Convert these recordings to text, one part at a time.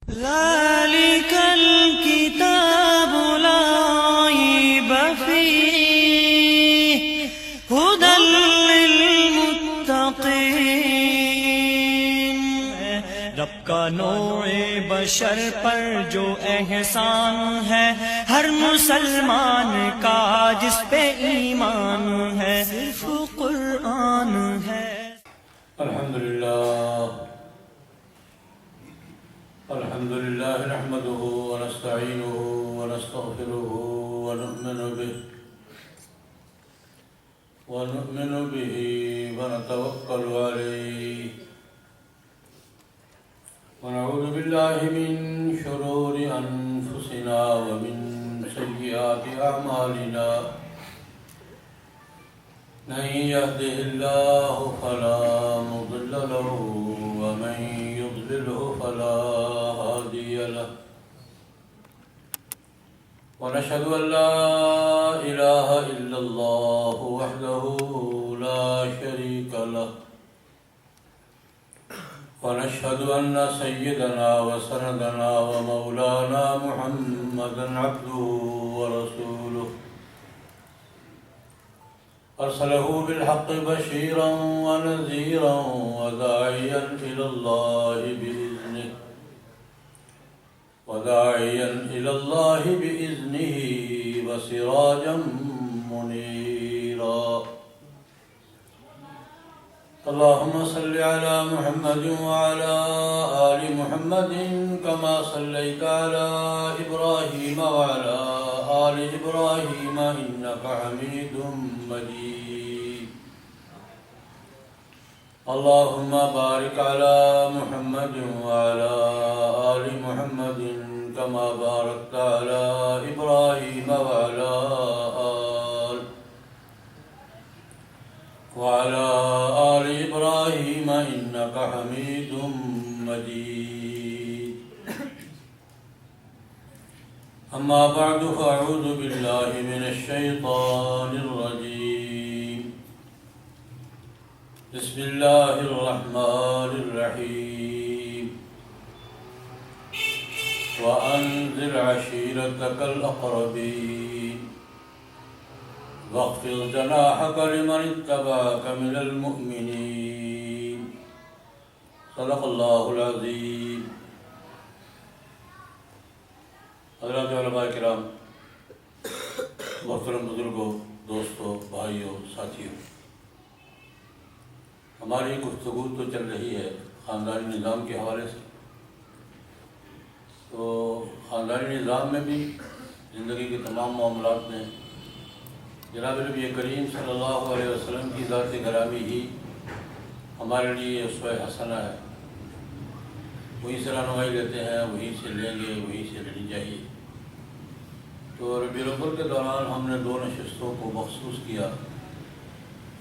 ذلك الكتاب لا ريب فيه هدى للمتقين. رب کا نوع بشر پر جو احسان ہے ہر مسلمان کا جس پہ ایمان ہے صرف قرآن ہے. الحمد لله نحمده ونستعينه ونستغفره ونؤمن به ونتوكل عليه ونعوذ بالله من شرور أنفسنا ومن سيئات أعمالنا. من يهده الله فلا مضل له ومن يضلله فلا هادي له. ونشهد أن لا إله إلا الله وحده لا شريك له. ونشهد أن سيدنا وسندنا ومولانا محمدا عبده ورسوله أرسله بالحق بشيرا ونذيرا وداعيا إلى الله بإذنه وسراجا منيرا. اللهم صل على محمد وعلى آل محمد كما صليت على إبراهيم وعلى آل إبراهيم إنك حميد مجيد. اللهم بارك على محمد وعلى آل محمد كما باركت على إبراهيم وعلى آل إبراهيم إنك حميد مجيد. أما بعد فأعوذ بالله من الشيطان الرجيم. بسم الله الرحمن الرحيم. وأنذر عشيرتك الأقربين واخفض جناحك لمن اتبعك من المؤمنين. صدق الله العظيم. حضرات علماء کرام، محترم بزرگوں، دوستوں، بھائیوں، ساتھیوں، ہماری گفتگو تو چل رہی ہے خاندانی نظام کے حوالے سے. تو خاندانی نظام میں بھی زندگی کے تمام معاملات میں جناب نبی کریم صلی اللہ علیہ وسلم کی ذات گرامی ہی ہمارے لیے اسوہ حسنہ ہے. وہیں سے رہنمائی لیتے ہیں، وہیں سے لیں گے، وہیں سے لینی چاہیے. تو ربیع الاول کے دوران ہم نے 2 نشستوں کو مخصوص کیا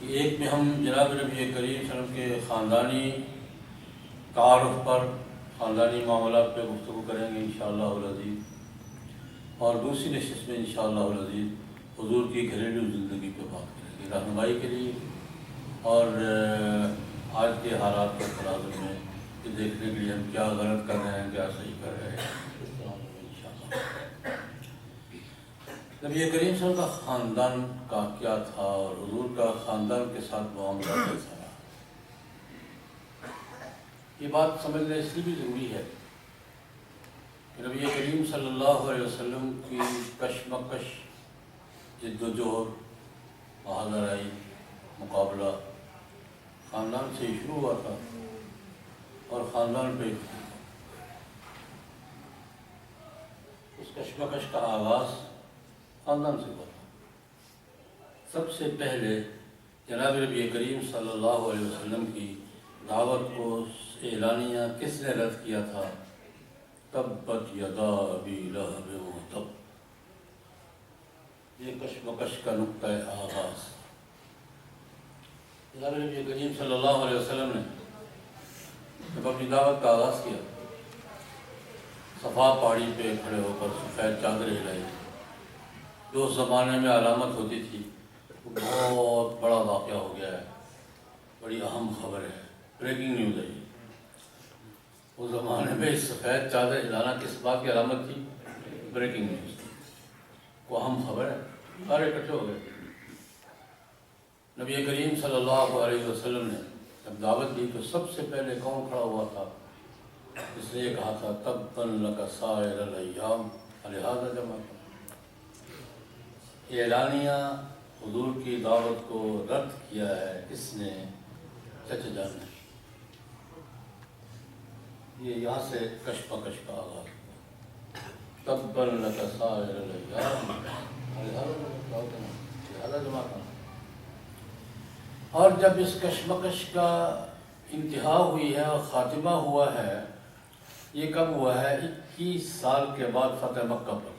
کہ ایک میں ہم جناب نبی کریم صلی اللہ علیہ وسلم کے خاندانی تعارف پر، خاندانی معاملات پہ گفتگو کریں گے انشاءاللہ العزیز، اور دوسری نشست میں انشاءاللہ العزیز حضور کی گھریلو زندگی پہ بات کریں گے رہنمائی کے لیے، اور آج کے حالات کے تناظر میں یہ دیکھنے کے لیے ہم کیا غلط کر رہے ہیں، کیا صحیح کر رہے ہیں. نبی کریم صلی اللہ علیہ وسلم کا خاندان کا کیا تھا اور حضور کا خاندان کے ساتھ معاملہ کیسا رہا، یہ بات سمجھنا اس لیے بھی ضروری ہے کہ نبی کریم صلی اللہ علیہ وسلم کی کشمکش، جد و جہد، بہادرائی، مقابلہ خاندان سے ہی شروع ہوا تھا اور خاندان پہ اس کشمکش کا آغاز خاندان سے ہوا تھا. سب سے پہلے جناب نبی کریم صلی اللہ علیہ وسلم کی دعوت کو اعلانیہ کس نے رد کیا تھا؟ تبت یدا ابی لہب وتب. یہ کشمکش کا نقطہ آغاز جناب نبی کریم صلی اللہ علیہ وسلم نے جب اپنی دعوت کا آغاز کیا، صفا پہاڑی پہ کھڑے ہو کر سفید چادریں ہلائی. جو اس زمانے میں علامت ہوتی تھی وہ بہت بڑا واقعہ ہو گیا ہے، بڑی اہم خبر ہے، بریکنگ نیوز ہے. اس زمانے میں سفید چادر ہلانا کس بات کی علامت تھی؟ بریکنگ نیوز کو اہم خبر ہے، سارے اکٹھے ہو گئے۔ نبی کریم صلی اللہ علیہ وسلم نے جب دعوت دی تو سب سے پہلے کون کھڑا ہوا تھا؟ اس نے یہ کہا تھا تبًا لک سائر الایام لہذا جمع۔ یہ اعلانیہ حضور کی دعوت کو رد کیا ہے کس نے؟ چچا جان نے۔ یہ یہاں سے کشمکش کا آغاز ہوا، تبًا لک سائر الایام لہذا جمع کرنا۔ اور جب اس کشمکش کا انتہا ہوئی ہے اور خاتمہ ہوا ہے، یہ کب ہوا ہے؟ 21 سال کے بعد فتح مکہ پر۔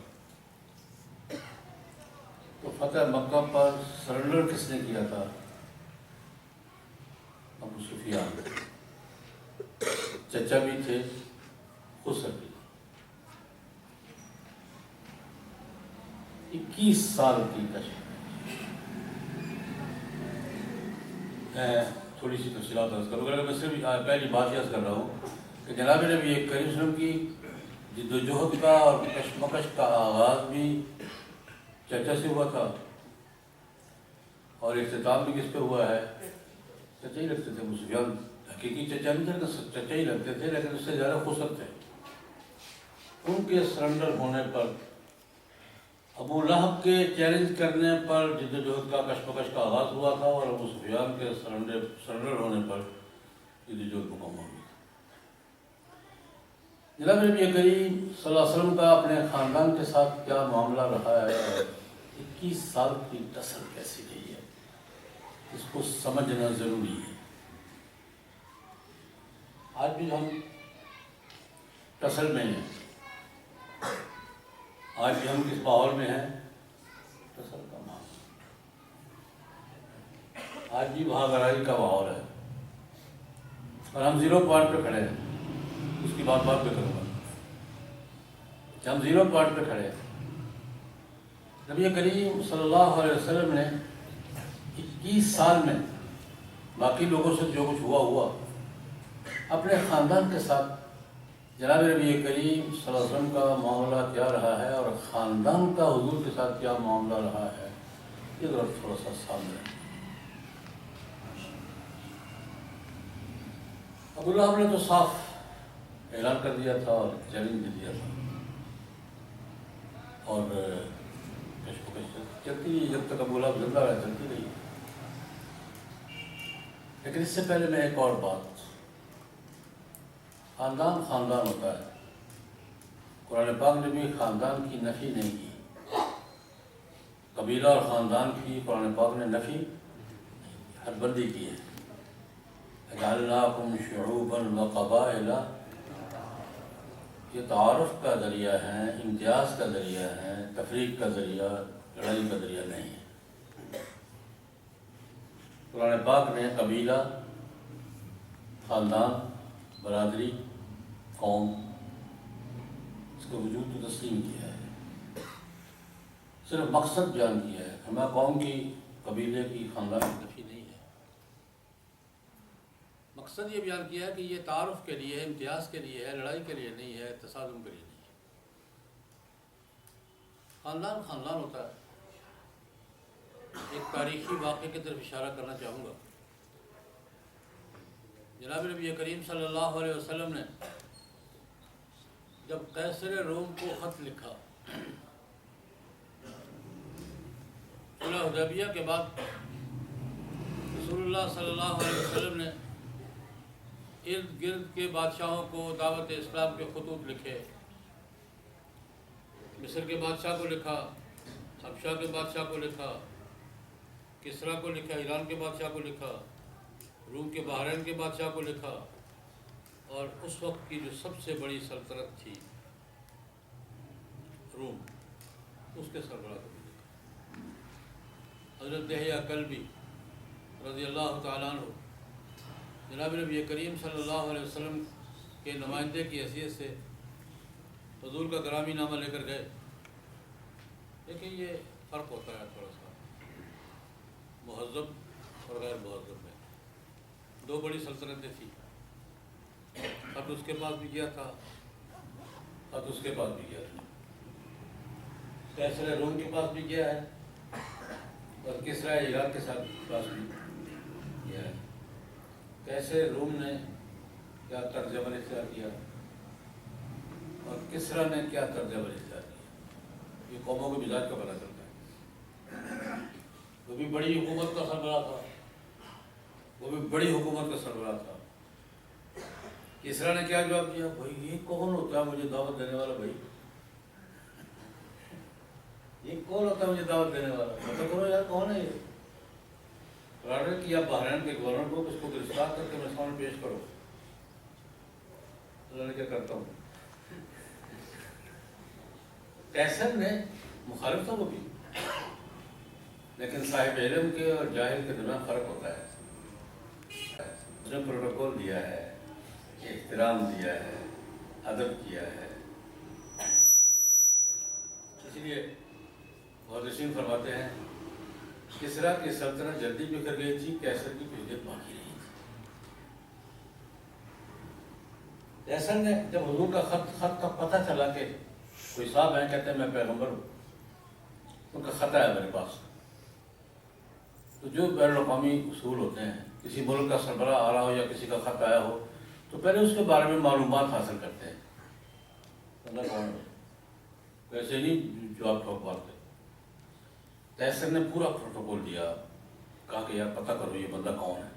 تو فتح مکہ پر سرنڈر کس نے کیا تھا؟ ابو سفیان۔ چچا بھی تھے، خسر بھی تھے۔ 21 سال کی کشمکش۔ میں تھوڑی سی تفصیلات عرض کروں گا، میں صرف پہلی بات یہ عرض کر رہا ہوں کہ جناب نبی کریم صلی اللہ علیہ وسلم کی جد و جہد کا اور کشمکش کا آغاز بھی چچا سے ہوا تھا، اور اختتام بھی کس پہ ہوا ہے؟ چچا ہی لگتے تھے۔ ابو سفیان حقیقی چچا نہیں تھے، چچا ہی لگتے تھے، لیکن اس سے زیادہ خسر تھے۔ ان کے سرنڈر ہونے پر، ابو لہب کے چیلنج کرنے پر جد و جہد کا کشمکش کا آغاز ہوا تھا، اور ابو سفیان کے سرنڈر ہونے پر جد و جہد مکمل ہوئی۔ جناب نبی کریم صلی اللہ علیہ وسلم کا اپنے خاندان کے ساتھ کیا معاملہ رہا ہے، 21 سال کی ٹسل کیسی گئی ہے، اس کو سمجھنا ضروری ہے۔ آج بھی ہم ٹسل میں ہیں، آج بھی ہم کس ماحول میں ہیں؟ ٹسل کا ماحول۔ آج بھی وہاں گرائی کا ماحول ہے، اور ہم زیرو پوائنٹ پہ کھڑے ہیں۔ اس کی بات پہ کروں گا کہ ہم زیرو پوائنٹ پہ کھڑے ہیں۔ نبی کریم صلی اللہ علیہ وسلم نے 21 سال میں باقی لوگوں سے جو کچھ ہوا اپنے خاندان کے ساتھ جناب نبی کریم صلی اللہ علیہ وسلم کا معاملہ کیا رہا ہے، اور خاندان کا حضور کے ساتھ کیا معاملہ رہا ہے، یہ ذرا تھوڑا سا سامنے ہے۔ ابو لہب نے تو صاف اعلان کر دیا تھا اور چیلنج دے دیا تھا، اور کشمکش چلتی رہی جب تک ابو لہب زندہ رہا، چلتی رہی۔ لیکن اس سے پہلے میں ایک اور بات، خاندان خاندان ہوتا ہے۔ قرآن پاک نے بھی خاندان کی نفی نہیں کی، قبیلہ اور خاندان کی قرآن پاک نے نفی حد بندی کی ہے۔ جعلناکم شعوبا وقبائل، یہ تعارف کا ذریعہ ہے، امتیاز کا ذریعہ ہے، تفریق کا ذریعہ، لڑائی کا ذریعہ نہیں ہے۔ قرآن پاک نے قبیلہ، خاندان، برادری، قوم، اس کا وجود تو تسلیم کیا ہے، صرف مقصد بیان کیا ہے۔ ہمیں قوم کی، قبیلے کی، خاندان کی نفی نہیں ہے، مقصد یہ بیان کیا ہے کہ یہ تعارف کے لیے ہے، امتیاز کے لیے ہے، لڑائی کے لیے نہیں ہے، تصادم کے لیے نہیں ہے۔ خاندان خاندان ہوتا ہے۔ ایک تاریخی واقعے کی طرف اشارہ کرنا چاہوں گا۔ جناب نبی کریم صلی اللہ علیہ وسلم نے جب قیصر روم کو خط لکھا، صلح حدیبیہ کے بعد رسول اللہ صلی اللہ علیہ وسلم نے ارد گرد کے بادشاہوں کو دعوت اسلام کے خطوط لکھے۔ مصر کے بادشاہ کو لکھا، حبشہ کے بادشاہ کو لکھا، کسریٰ کو لکھا، ایران کے بادشاہ کو لکھا، روم کے بحرین کے بادشاہ کو لکھا، اور اس وقت کی جو سب سے بڑی سلطنت تھی روم، اس کے سربراہ کو بھی لکھا۔ حضرت دحیہ کلبی رضی اللہ تعالیٰ عنہ جناب نبی کریم صلی اللہ علیہ وسلم کے نمائندے کی حیثیت سے حضور کا گرامی نامہ لے کر گئے۔ لیکن یہ فرق ہوتا ہے تھوڑا سا مہذب اور غیر مہذب میں، دو بڑی سلطنتیں تھیں۔ خط اس کے پاس بھی گیا تھا، خط اس کے پاس بھی گیا تھا، کیسرا روم کے پاس بھی گیا ہے، اور کسرا عراق کے ساتھ پاس بھی گیا ہے۔ کیسے روم نے کیا طرز عمل اختیار کیا اور کسرا نے کیا طرز عمل اختیار کیا، یہ قوموں کے مزاج کا پتہ چلتا ہے۔ وہ بھی بڑی حکومت کا سربراہ تھا، وہ بھی بڑی حکومت کا سربراہ تھا۔ کسرا نے کیا جواب دیا؟ بھائی یہ کون ہوتا ہے مجھے دعوت دینے والا؟ بھائی یہ کون ہوتا ہے مجھے دعوت دینے والا؟ پتہ کرو یار کون ہے یہ؟ آرڈر کیا بحرین کے گورنر کو اس کو گرفتار کر کے میرے سامنے پیش کرو۔ اللہ نے کیا کرتا ہوں۔ کیسر نے مخالف تھا وہ بھی، لیکن صاحب علم کے اور جاہل کے درمیان فرق ہوتا ہے۔ اس نے پروٹوکول دیا ہے، احترام دیا ہے، ادب کیا ہے۔ اس لیے محدثین فرماتے ہیں کسرا کی سلطنت جلدی بکھر گئی تھی، کیسر کی فضیلت باقی رہی تھی۔ کیسر نے جب حضور کا خط کا پتہ چلا کہ کوئی صاحب ہیں، کہتے ہیں میں پیغمبر ہوں، ان کا خط آیا میرے پاس، تو جو بین الاقوامی اصول ہوتے ہیں، کسی ملک کا سربراہ آ رہا ہو یا کسی کا خط آیا ہو تو پہلے اس کے بارے میں معلومات حاصل کرتے ہیں۔ بندہ کون ہے؟ ویسے نہیں جواب ٹھوک مارتے۔ کیسر نے پورا پروٹوکول دیا، کہا کہ یار پتہ کرو یہ بندہ کون ہے،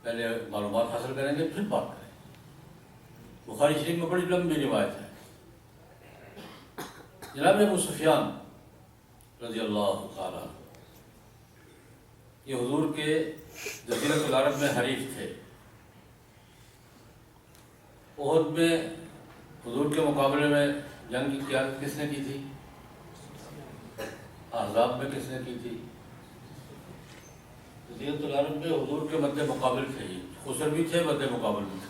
پہلے معلومات حاصل کریں گے پھر بات کریں گے۔ بخاری شریف میں بڑی لمبی روایت ہے۔ جناب ابو سفیان رضی اللہ تعالیٰ عنہ یہ حضور کے جزیرۃ العرب میں حریف تھے۔ احد میں حضور کے مقابلے میں جنگ کی قیادت کس نے کی تھی؟ احزاب میں کس نے کی تھی؟ جزیرۃ العرب میں حضور کے مد مقابل تھے، خسر بھی تھے، مد مقابل بھی تھے۔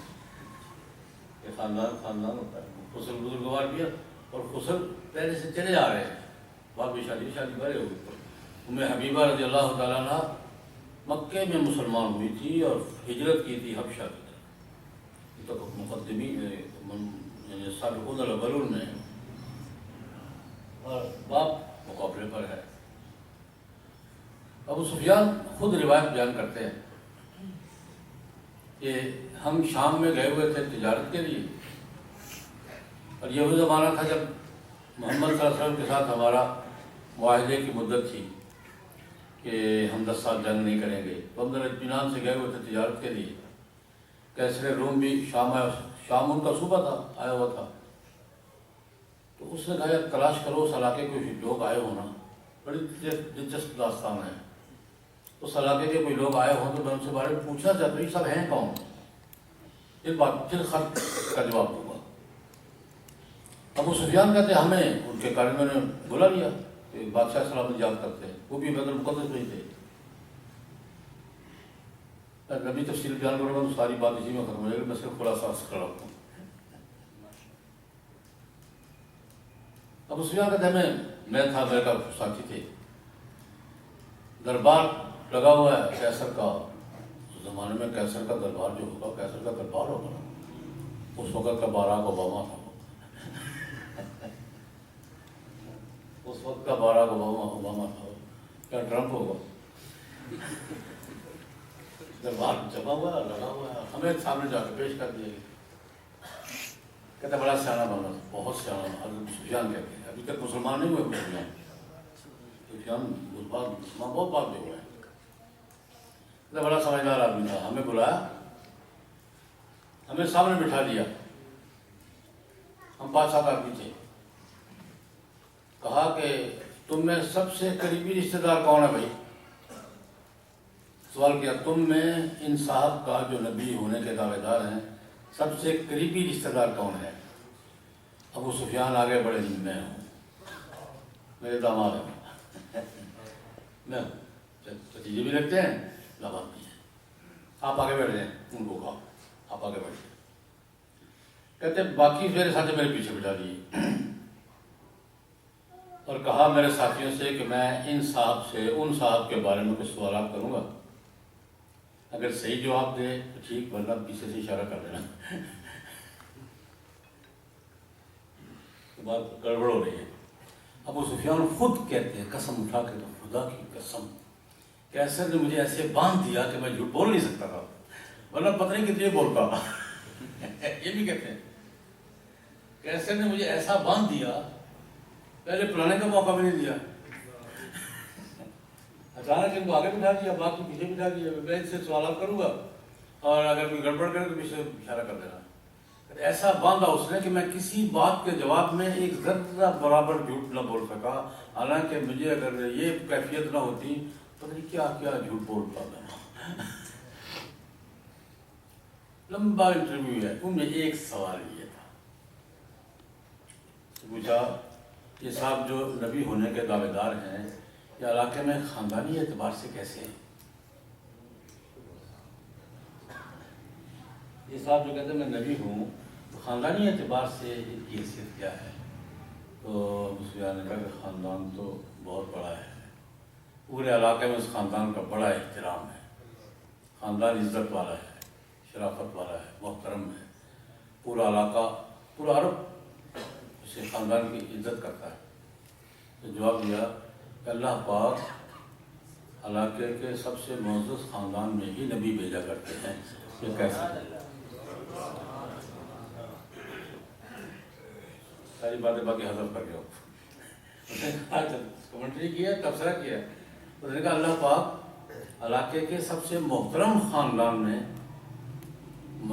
یہ خاندان ہوتا ہے، خسر بزرگوار بھی ہے اور خسر پہلے سے چلے آ رہے ہیں، بعد میں شادی بھرے ہو گئے۔ ام حبیبہ رضی اللہ تعالیٰ عنہ مکے میں مسلمان ہوئی تھی اور ہجرت کی تھی حبشہ کی طرف۔ یہ تو مقدمی یعنی سابقون الاولون میں، اور باپ مقابلے پر ہے۔ ابو سفیان خود روایت بیان کرتے ہیں کہ ہم شام میں گئے ہوئے تھے تجارت کے لیے، اور یہ وہ زمانہ تھا جب محمد صلی اللہ علیہ وسلم کے ساتھ ہمارا معاہدے کی مدت تھی کہ ہم 10 سال جنگ نہیں کریں گے، تو ہم اطمینان سے گئے ہوئے تھے تجارت کے لیے۔ کیسر روم بھی شام ان کا صوبہ تھا، آیا ہوا تھا، تو اس نے کہا یار تلاش کرو اس علاقے کے لوگ آئے ہونا، بڑی دلچسپ داستان ہے۔ اس علاقے کے کوئی لوگ آئے ہوں تو میں ان سے بارے میں پوچھنا چاہتا ہوں یہ سب ہیں کون؟ پھر خط کا جواب ہوگا۔ ابو سفیان کہتے ہیں ہمیں ان کے کارندوں نے بلا لیا کہ بادشاہ سلامت یاد کرتے ہیں، وہ بھی بیت المقدس میں تھے۔ نبی تفصیل بیان کروں گا تو ساری بات اسی میں ختم ہو جائے گی، میں صرف خلاصہ کر رہا ہوں۔ ابو سفیان کہتے ہیں میں تھا، میرے کا ساتھی تھے، دربار لگا ہوا ہے کیسر کا۔ اس زمانے میں کیسر کا دربار جو ہوگا، کیسر کا دربار ہوگا نا، اس وقت کا باراک اوباما تھا، اس وقت کا باراک اوباما تھا، کیا ٹرمپ ہوگا؟ دربار جمع ہوا ہے، لگا ہوا ہے، ہمیں سامنے جا کے پیش کر دیا گیا۔ کہتے بڑا سیاح بنا، بہت سیاح۔ حضرت سفیان کہتے ہیں ابھی تک مسلمان نہیں ہوئے، سفیان مسلمان بہت بات جو ہوئے ہیں۔ بڑا سمجھدار آدمی تھا، ہمیں بلایا، ہمیں سامنے بٹھا دیا، ہم 5-7 آدمی تھے۔ کہا کہ تم میں سب سے قریبی رشتہ دار کون ہے بھائی؟ سوال کیا تم میں ان صاحب کا جو نبی ہونے کے دعوے دار ہیں سب سے قریبی رشتہ دار کون ہے؟ ابو سفیان آگے بڑے، میں ہوں، میرے داماد ہیں، میں ہوں، بھتیجے بھی لگتے ہیں، داماد بھی ہیں، آپ آگے بیٹھ جائیں۔ ان کو کہا آپ آگے بیٹھ جائیں۔ کہتے باقی میرے ساتھ میرے پیچھے بٹھا دیے اور کہا میرے ساتھیوں سے کہ میں ان صاحب سے ان صاحب کے بارے میں کچھ سوالات کروں گا، اگر صحیح جواب دے تو ٹھیک، ورنہ پیچھے سے اشارہ کر دینا، بات گڑبڑ ہو رہی ہے۔ ابو سفیان خود کہتے ہیں قسم اٹھا کے، تو خدا کی قسم کیسر نے مجھے ایسے باندھ دیا کہ میں جھوٹ بول نہیں سکتا تھا، ورنہ پتہ نہیں کتنے بولتا تھا۔ یہ بھی کہتے ہیں کیسر نے مجھے ایسا باندھ دیا، پہلے پلانے کا موقع بھی نہیں دیا، اچانک ان کو آگے بٹھا دیا، باقی پیچھے بٹھا دیا۔ میں ان سے سوالات کروں گا اور اگر کوئی گڑبڑ کرے تو پیچھے اشارہ کر دینا۔ ایسا باندھا اس نے کہ میں کسی بات کے جواب میں ایک ذرہ برابر جھوٹ نہ بول سکا، حالانکہ مجھے اگر یہ کیفیت نہ ہوتی پتہ نہیں کیا کیا جھوٹ بولتا میں۔ لمبا انٹرویو ہے، ان میں ایک سوال یہ تھا، پوچھا یہ صاحب جو نبی ہونے کے دعوے دار ہیں، یہ علاقے میں خاندانی اعتبار سے کیسے ہیں؟ یہ صاحب جو کہتے ہیں میں نبی ہوں، تو خاندانی اعتبار سے ان کی حیثیت کیا ہے؟ تو ابو سفیان نے کہا کہ خاندان تو بہت بڑا ہے، پورے علاقے میں اس خاندان کا بڑا احترام ہے، خاندان عزت والا ہے، شرافت والا ہے، محترم ہے، پورا علاقہ، پورا عرب اسے خاندان کی عزت کرتا ہے۔ تو جواب دیا کہ اللہ پاک علاقے کے سب سے معزز خاندان میں ہی نبی بھیجا کرتے ہیں، یہ کیسے ہے؟ ساری باتیں باقی حذف کر گیا، اس نے کمنٹری کیا، تبصرہ کیا، اس نے کہا اللہ پاک علاقے کے سب سے محترم خاندان میں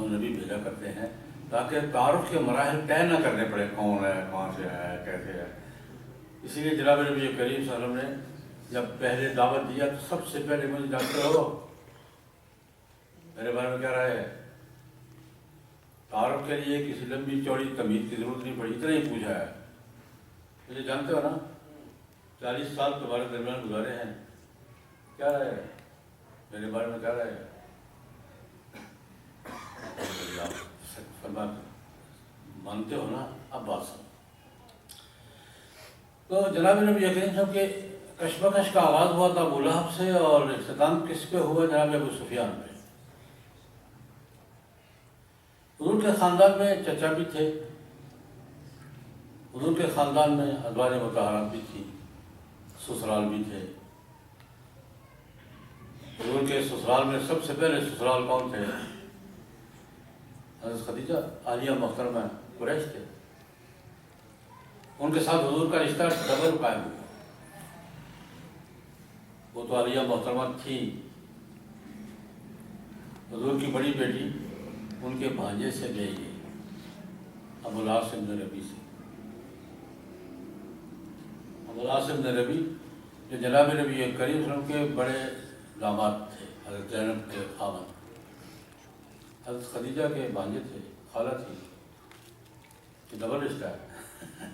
نبی بھیجا کرتے ہیں تاکہ تعارف کے مراحل طے نہ کرنے پڑے، کون ہے، کہاں سے ہے، کیسے ہے۔ اسی لیے جناب نبی کریم صلی اللہ علیہ وسلم نے جب پہلے دعوت دیا تو سب سے پہلے مجھے جانتے ہو میرے بارے میں کیا رائے ہے؟ تعارف کے لیے کسی لمبی چوڑی تمیز کی ضرورت نہیں پڑی، اتنا ہی پوچھا ہے، مجھے جانتے ہو نا، 40 سال تمہارے درمیان گزارے ہیں، کیا رائے ہے میرے بارے میں، کیا رائے ہے؟ مانتے ہو نا، اب بات سن۔ تو جناب نبی کریم صاحب کے کشمکش کا آغاز ہوا تھا ابو لہب سے، اور اختتام کس پہ ہوا؟ جناب ابو سفیان پہ۔ حضور کے خاندان میں چچا بھی تھے، حضور کے خاندان میں ازواج مطہرات بھی تھی، سسرال بھی تھے۔ حضور کے سسرال میں سب سے پہلے سسرال کون تھے؟ حضرت خدیجہ عالیہ محترمہ قریش تھے، ان کے ساتھ حضور کا رشتہ ڈبل قائم ہوا۔ وہ تو عالیہ محترمہ تھی، حضور کی بڑی بیٹی ان کے بھانجے سے لے گئی، ابو العاص بن ربیع سے۔ ابو العاص بن ربیع جو جناب نبی کریم صلی اللہ علیہ وسلم کے بڑے داماد تھے، حضرت زینب کے خاوند، حضرت خدیجہ کے بھانجے تھے، خالہ تھی، یہ ڈبل رشتہ ہے۔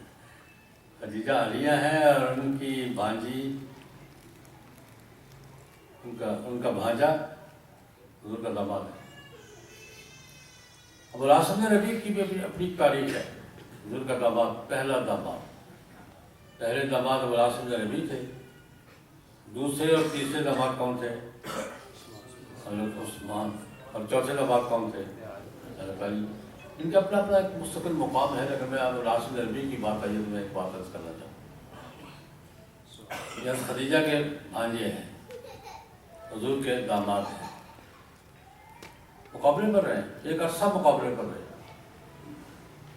خدیجہ عالیہ ہیں اور ان کی بھانجی، ان کا بھانجا حضور کا داماد ہے۔ ابو العاص بن ربیع کی بھی اپنی تاریخ ہے، حضور کا داماد، پہلا داماد۔ پہلے داماد ابو العاص بن ربیع تھے، دوسرے اور تیسرے داماد کون تھے؟ حضرت عثمان، اور چوتھے داماد کون تھے؟ حضرت علی۔ ان کا اپنا اپنا ایک مستقل مقام ہے، لیکن میں ابو العاص بن ربیع کی بات آئی تو میں ایک بات عرض کرنا چاہوں گا۔ یہ خدیجہ کے بھانجے ہیں، حضور کے داماد ہیں، مقابلے کر رہے ہیں، ایک عرصہ مقابلے کر رہے ہیں۔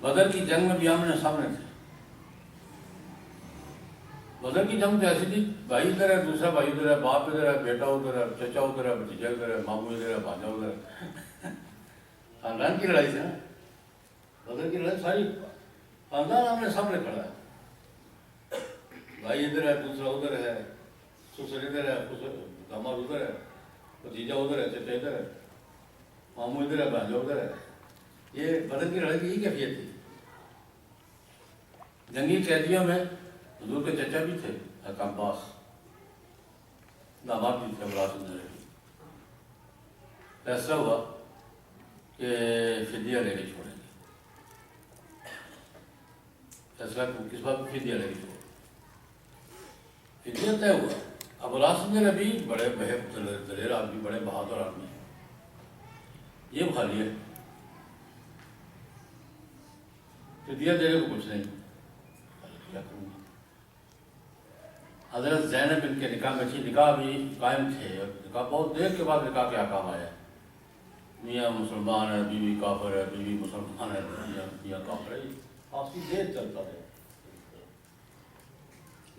بدر کی جنگ میں بھی آمنے سامنے تھے۔ بدر کی جنگ تو ایسی تھی، بھائی ادھر ہے، دوسرا بھائی ادھر ہے، باپ ادھر ہے، بیٹا ادھر ہے، چچا ادھر ہے، بھتیجا ادھر ہے، ماموں ادھر ہے، بھانجا ادھر ہے۔ خاندان کی لڑائی تھی نا، بدر کی لڑائی ساری خاندان آمنے سامنے کھڑا ہے، بھائی ادھر ہے، دوسرا ادھر ہے، سسر ادھر ہے، داماد ادھر ہے، بھتیجا ادھر ہے، چچا ادھر ہے، ماموں ادھر ہے، بھانجا ادھر ہے۔ یہ بدر کی لڑائی کی یہی کیفیت تھی۔ جنگی قیدیوں میں حضور کے چچا بھی تھے، حضرت عباس، داماد بھی تھے ابو العاص بن ربیع۔ فیصلہ ہوا کہ فدیہ لے کے چھوڑیں گے۔ فیصلہ کس بات میں؟ فدیہ لے کے چھوڑیں گے۔ فدیہ طے ہوا۔ ابو العاص بن ربیع بڑے بہت دلیر آدمی، بڑے بہادر آدمی، یہ خالی ہے، فدیہ دینے کو کچھ نہیں، کیا کروں گا؟ حضرت زینب ان کے نکاح میں تھی، نکاح بھی قائم تھے، اور نکاح بہت دیر کے بعد نکاح کے احکام آیا، میاں مسلمان ہے، بیوی کافر ہے، بیوی مسلمان ہے، میاں کافر ہے، کافی دیر چلتا ہے،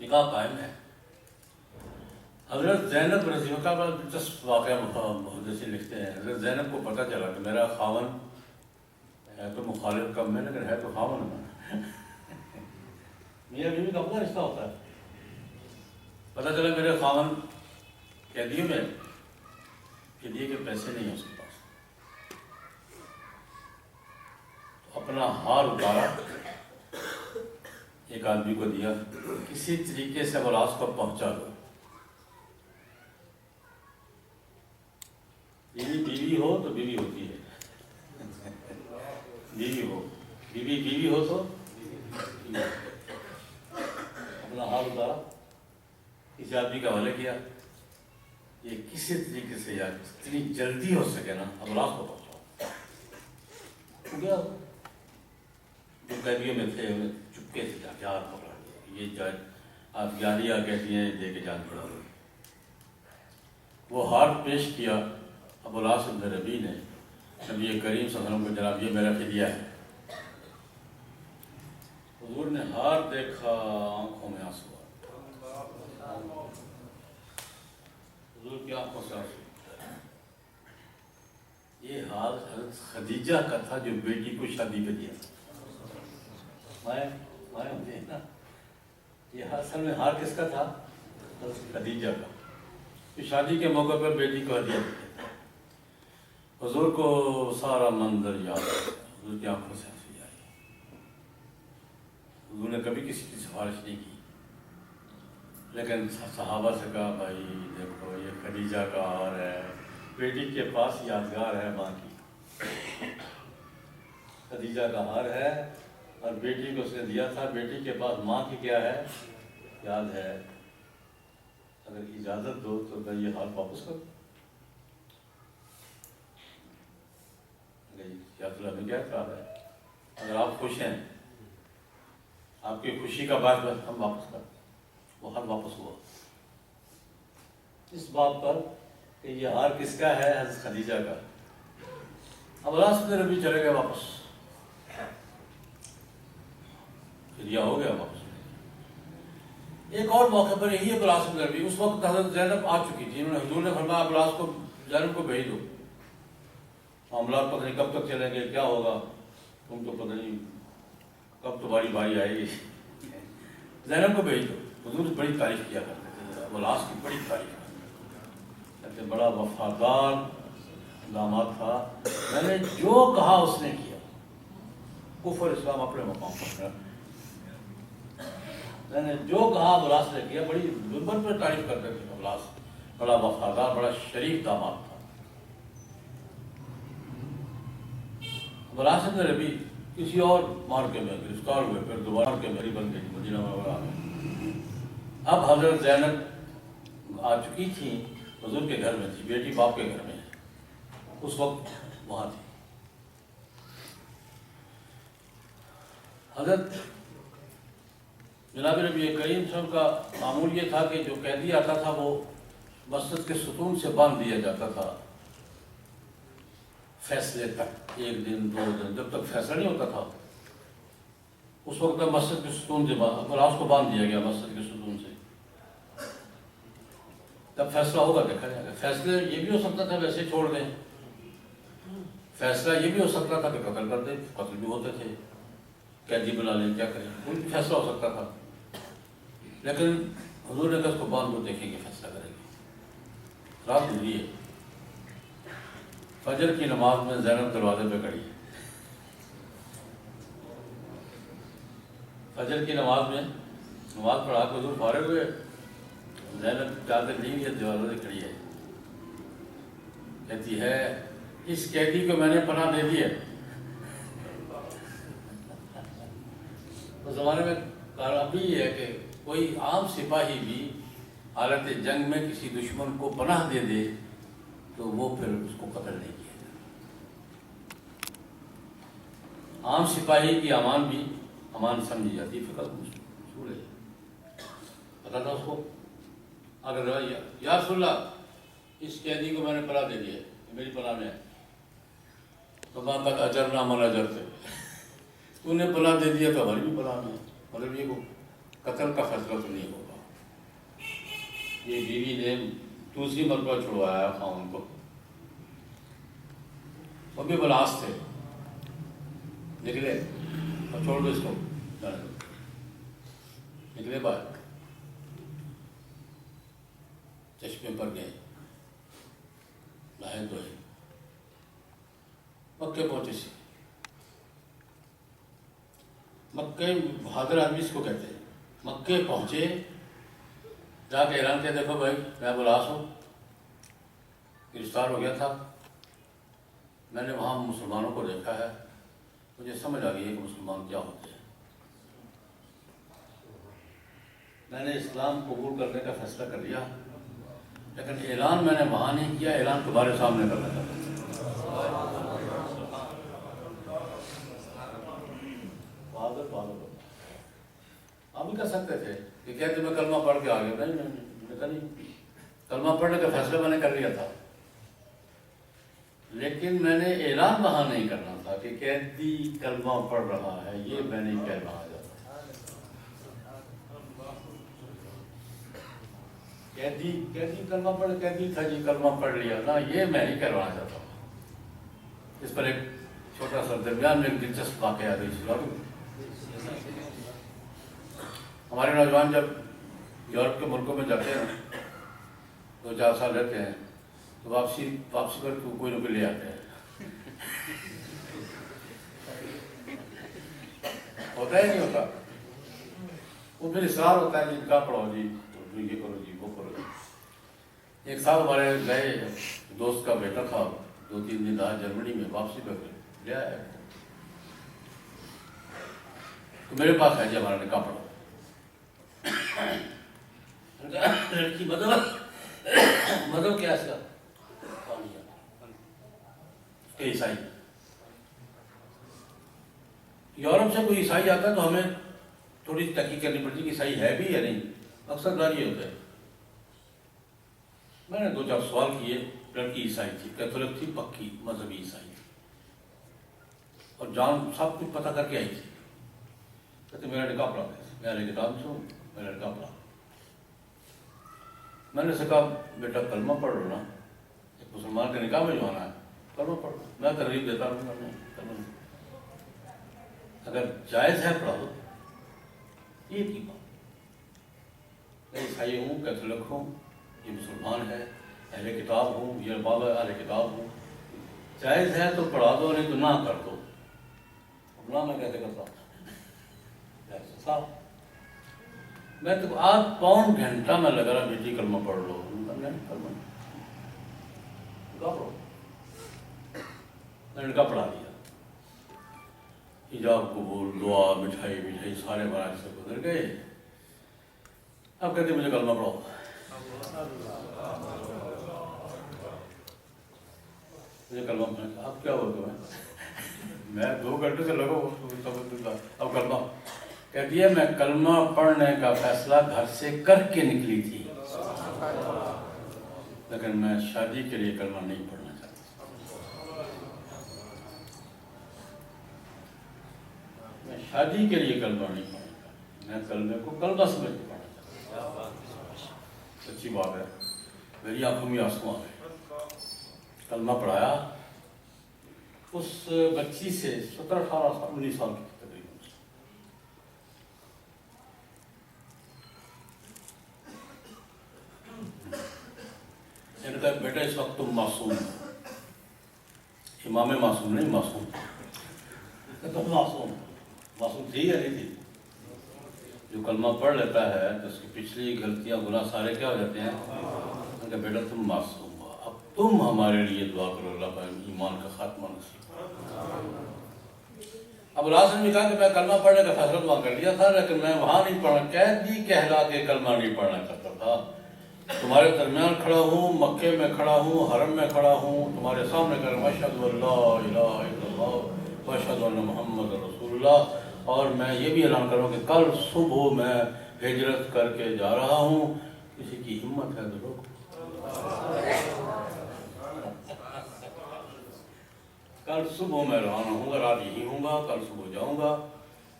نکاح قائم ہے۔ حضرت زینب رضی اللہ عنہ کا دلچسپ واقعہ محدثین لکھتے ہیں، حضرت زینب کو پتہ چلا کہ میرا خاون ہے تو مخالف کم ہے لیکن ہے تو خاون ہے، میاں بیوی کا اپنا رشتہ ہوتا ہے، پتہ چلا میرے خاون قیدیوں میں، قیدی کے پیسے نہیں ہیں اس کے پاس، تو اپنا ہار اتارا، ایک آدمی کو دیا، کسی طریقے سے ولاس کو پہنچا دو، بیوی ہو تو بیوی ہوتی ہے، بیوی ہو تو اپنا ہاتھ اتارا، کسی آدمی کا حوالے کیا، یہ کسی طریقے سے یا اتنی جلدی ہو سکے نا ابلاغ کو پہنچاؤ، گیا جو قیدیوں میں تھے انہیں چپکے سے جا کے ہاتھ پکڑا دیا، یہ جائے آپ جاریہ کہتی ہیں دے کے جان پڑا، وہ ہاتھ پیش کیا ابوالعاص بن ربیع نے نبی کریم صلی اللہ علیہ وسلم کو، جناب یہ میرا فدیہ ہے، حضور نے ہار دیکھا، آنکھوں میں آنسو، حضور کی آنکھوں سے آنسو، یہ حال حضرت خدیجہ کا تھا جو بیٹی کو شادی پہ دیا تھا، مائیں ہوتے ہیں نا، یہ اصل میں ہار کس کا تھا؟ حضرت خدیجہ کا، کہ شادی کے موقع پر بیٹی کو ہدیہ دیا، حضور کو سارا منظر یاد ہے، حضور کی آنکھوں سے آنسو آئی، حضور نے کبھی کسی کی سفارش نہیں کی، لیکن صحابہ سے کہا بھائی دیکھو یہ خدیجہ کا ہار ہے، بیٹی کے پاس یادگار ہے ماں کی، خدیجہ کا ہار ہے اور بیٹی کو اس نے دیا تھا، بیٹی کے پاس ماں کی کیا ہے؟ یاد ہے، اگر اجازت دو تو میں یہ ہار واپس کروں، ہمیں کیا خیال ہے، اگر آپ خوش ہیں، آپ کی خوشی کا باعث ہم واپس کرتے، وہ ہار واپس ہوا، اس بات پر کہ یہ ہار کس کا ہے؟ حضرت خدیجہ کا، ابوالعاص بن ربیع چلے گئے واپس، فدیہ ہو گیا واپس۔ ایک اور موقع پر یہی ابوالعاص بن ربیع، اس وقت حضرت زینب آ چکی تھی، انہوں نے حضور نے فرمایا ابوالعاص کو، زینب کو بھیج دو، معاملات پتہ نہیں کب تک چلیں گے، کیا ہوگا، تم تو پتہ نہیں کب تمہاری باری آئے گی، زینب کو بھیج دو۔ حضور بڑی تعریف کیا کرتے تھے، ابوالعاص کی بڑی تعریف کرتے تھے، بڑا وفادار داماد تھا، میں نے جو کہا اس نے کیا، کفر اسلام اپنے مقام پر، میں نے جو کہا ابوالعاص نے کیا، بڑی غربت پر تعریف کرتے تھے ابوالعاص، بڑا وفادار، بڑا شریف داماد تھا۔ ابوالعاص بن ربیع کسی اور مارکے میں گرفتار ہوئے، پھر دوبارہ مارکے میں بن گئی مدینہ منورہ میں، اب حضرت زینب آ چکی تھی، حضور کے گھر میں تھی، بیٹی باپ کے گھر میں، اس وقت وہاں تھی۔ حضرت جناب نبی کریم صلی اللہ علیہ وسلم کا معمول یہ تھا کہ جو قیدی آتا تھا وہ مسجد کے ستون سے باندھ دیا جاتا تھا فیصلے تک، ایک دن دو دن، جب تک فیصلہ نہیں ہوتا تھا اس وقت تک مسجد کے ستون سے ابوالعاص کو باندھ دیا گیا، مسجد کے ستون سے، جب فیصلہ ہوگا دیکھا جائے گا۔ فیصلے یہ بھی ہو سکتا تھا ویسے چھوڑ دیں، فیصلہ یہ بھی ہو سکتا تھا کہ قتل کر دیں، قتل بھی ہوتے تھے، قیدی بنا لیں، کیا کریں، کوئی بھی فیصلہ ہو سکتا تھا، لیکن حضور نے کہا اس کو باندھ دو، دیکھیں گے فیصلہ کریں گے۔ رات گزری ہے، فجر کی نماز میں زینب دروازے پہ کھڑی ہے، فجر کی نماز میں نماز پڑھا کے حضور فارغ ہوئے، زینب چادر لی ہے، دروازے پہ کھڑی ہے، کہتی ہے اس قیدی کو میں نے پناہ دے دی ہے۔ اس زمانے میں ابھی یہ ہے کہ کوئی عام سپاہی بھی حالت جنگ میں کسی دشمن کو پناہ دے دے تو وہ پھر اس کو قتل نہیں کیا جائے، عام سپاہی کی امان بھی امان سمجھی جاتی ہے، فقط مشہور ہے، پتا تھا اس کو؟ اگر یا رسول اللہ اس قیدی کو میں نے پناہ دے دیا، میری پناہ میں ہے، تو وہاں تک اجر نہ من اجر تھے، انہیں پناہ دے دیا تو ہماری بھی پناہ میں ہے، مطلب یہ قتل کا فیصلہ تو نہیں ہوگا۔ یہ بیوی نے دوسری مرتبہ چھڑوایا خاوند کو، وہ بھی بلاس تھے، نکلے اور چھوڑ دو اس کو، نکلے باہر، چشمے پر گئے، نہائے دھوئے، مکے پہنچے سی، مکے بہادر آدمی اس کو کہتے ہیں، مکے پہنچے، جا کے اعلان کیا دیکھو بھائی میں بلاس ہوں، گرفتار ہو گیا تھا، میں نے وہاں مسلمانوں کو دیکھا ہے، مجھے سمجھ آ گئی ہے کہ مسلمان کیا ہوتے ہیں، میں نے اسلام قبول کرنے کا فیصلہ کر لیا، لیکن اعلان میں نے وہاں نہیں کیا، اعلان تمہارے سامنے کرنا چاہتا ہوں۔ آپ بھی کر سکتے تھے کہ کہتے میں کلمہ پڑھ کے آ گیا، نہیں، کلمہ پڑھنے کا فیصلہ میں نے کر لیا تھا، لیکن میں نے اعلان وہاں نہیں کرنا تھا کہ قیدی کلمہ پڑھ رہا ہے، یہ میں نہیں کہہ رہا جاتا، قیدی کلمہ پڑھ، قیدی تھا جی کلمہ پڑھ لیا نا، یہ میں نہیں کروانا چاہتا ہوں۔ اس پر ایک چھوٹا سا درمیان میں ایک دلچسپ واقعہ آ گئی، ہمارے نوجوان جب یورپ کے ملکوں میں جاتے ہیں 2-4 سال رہتے ہیں تو واپسی پر کوئی نہ کوئی لے آتے ہیں، ہوتا ہے نہیں ہوتا، وہ پھر اصرار ہوتا ہے جی نکاح پڑھاؤ جی، یہ کرو جی وہ کرو جی۔ ایک سال ہمارے گئے دوست کا بیٹا تھا، 2-3 دن رہا جرمنی میں، واپسی پر لے آیا تو میرے پاس ہے جی ہمارا نکاح پڑھاؤ، لڑکی مذہب کیا اس کا؟ عیسائی۔ یورپ سے کوئی عیسائی آتا ہے تو ہمیں تھوڑی تحقیق کرنی پڑتی کہ عیسائی ہے بھی یا نہیں، اکثر دار یہ ہوتا ہے۔ میں نے 2-4 سوال کیے، لڑکی عیسائی تھی، کیتھولک تھی، پکی مذہبی عیسائی تھی، اور جان سب کچھ پتہ کر کے آئی تھی، کہتے میرا نکاح پڑھا تھا، میں اہل کتاب سے ہوں، میرا نکاح پڑھا۔ میں نے سے کہا بیٹا کلمہ پڑھ لو نا، ایک مسلمان کے نکاح میں جو آنا ہے کلمہ پڑھ لو، میں ترغیب دیتا ہوں کلمہ، اگر جائز ہے پڑھا دو، یہ کی بات، میں عیسائی ہوں، کیتھولک ہوں، یہ مسلمان ہے، اہل کتاب ہوں، یہ بابا اہل کتاب ہوں، جائز ہے تو پڑھا دو، نہیں تو نہ کر دو، نہ میں کیسے کرتا ہوں صاحب، میں تو 8 گھنٹہ میں لگا رہا بیٹی کلمہ پڑھ لو، کلمہ پڑھو، میں نے کہا پڑھا دیا، حجاب قبول، دعا، مٹھائی سارے مراحل سے گزر گئے، اب کہتے مجھے کلمہ پڑھاؤ، مجھے کلمہ پڑھا، اب کیا ہوا تمہیں؟ میں 2 گھنٹے سے لگا، اب کلمہ کہتی ہے میں کلمہ پڑھنے کا فیصلہ گھر سے کر کے نکلی تھی، لیکن میں شادی کے لیے کلمہ نہیں پڑھنا چاہتا، میں شادی کے لیے کلمہ نہیں پڑھنا چاہتا، میں کلمے کو کلمہ سمجھ کے پڑھنا چاہتا۔ سچی بات ہے، میری آنکھوں میں آنسو آ گئے، کلمہ پڑھایا، اس بچی سے 17-18 سال 19 سال کی تقریباً، بیٹا اس وقت تم معصوم ہو، امام معصوم نہیں، معصوم، تم معصوم تھی یا نہیں تھی؟ جو کلمہ پڑھ لیتا ہے تو اس کی پچھلی غلطیاں گناہ سارے کیا ہو جاتے ہیں؟ کہ بیٹا تم معصوم ہو، اب تم ہمارے لیے دعا کرو اللہ پاک ایمان کا خاتمہ نصیب۔ اب راسل نے کہا کہ میں کلمہ پڑھنے کا فیصلہ وہاں کر لیا تھا، لیکن میں وہاں نہیں پڑھنا، قیدی کہلا کے کلمہ نہیں پڑھنا چاہتا تھا، تمہارے درمیان کھڑا ہوں، مکے میں کھڑا ہوں، حرم میں کھڑا ہوں، تمہارے سامنے کر اشہد ان لا الہ الا اللہ واشهد ان محمد رسول اللہ، اور میں یہ بھی اعلان کروں کہ کل صبح میں ہجرت کر کے جا رہا ہوں، کسی کی ہمت ہے تو روکو۔ کل صبح میں روانہ ہوں گا، رات یہی ہوں گا، کل صبح جاؤں گا۔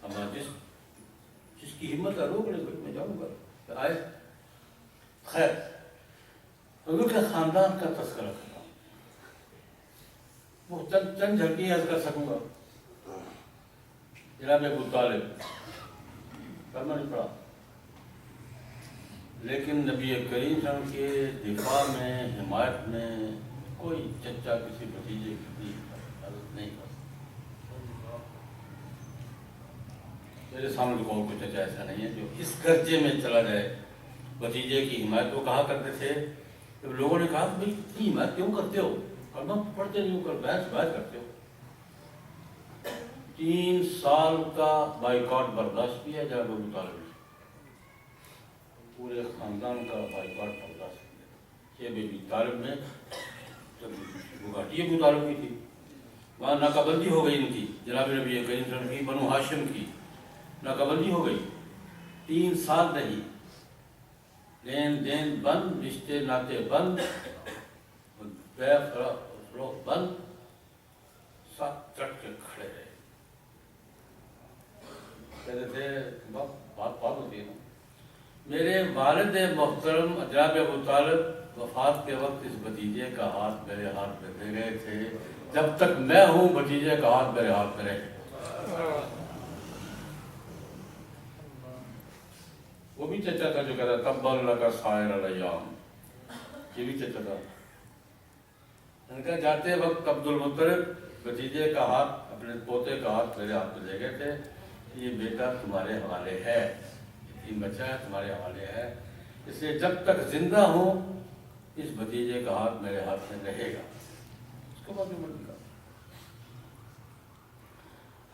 اب جس کی ہمت ہے روک لے، میں جاؤں گا۔ آئے خیر، حضور کے خاندان کا تذکرہ کرنا، وہ چند جھلکی عرض کر سکوں گا۔ جناب ابو طالب کرنا نہیں پڑا، لیکن نبی کریم صلی اللہ علیہ وسلم کے دفاع میں، حمایت میں کوئی چچا کسی بھتیجے کی حفاظت نہیں کر سکتا۔ میرے سامنے تو کوئی چچا ایسا نہیں ہے جو اس درجے میں چلا جائے بھتیجے کی حمایت۔ وہ کہا کرتے تھے، جب لوگوں نے کہا کہ بھائی اتنی حمایت کیوں کرتے ہو، کلمہ پڑھتے نہیں ہو، کر بحث کرتے ہو۔ 3 سال کا بائیکاٹ برداشت کیا جناب ابو طالب نے، پورے خاندان کا بائیکاٹ برداشت کیا۔ یہ ابو طالب نے، جب گھاٹی ابو طالب کی تھی، وہاں ناکہ بندی ہو گئی ان کی، جناب نبی کریم صلی اللہ علیہ وسلم کی، بنو ہاشم کی ناکہ بندی ہو گئی۔ 3 سال رہی، لین دین بند، رشتے ناطے بند، بے فروخت بند، ساتھ چٹ کے کھڑے رہے۔ کہتے تھے بات ہوتی ہے نا، میرے والد محترم جناب ابو طالب وفات کے وقت اس بھتیجے کا ہاتھ میرے ہاتھ میں دے گئے تھے، جب تک میں ہوں بھتیجے کا ہاتھ میرے ہاتھ میں رہے۔ وہ بھی چچا تھا جو کہتا تب اللہ کا سائر الیام، یہ بھی چچا تھا۔ ان کا جاتے وقت عبد المطلب بھتیجے کا ہاتھ، اپنے پوتے کا ہاتھ میرے ہاتھ میں دے گئے تھے، یہ بیٹا تمہارے حوالے ہے، یہ بچہ ہے تمہارے حوالے ہے، اس لیے جب تک زندہ ہوں اس بھتیجے کا ہاتھ میرے ہاتھ میں رہے گا۔ اس کے بعد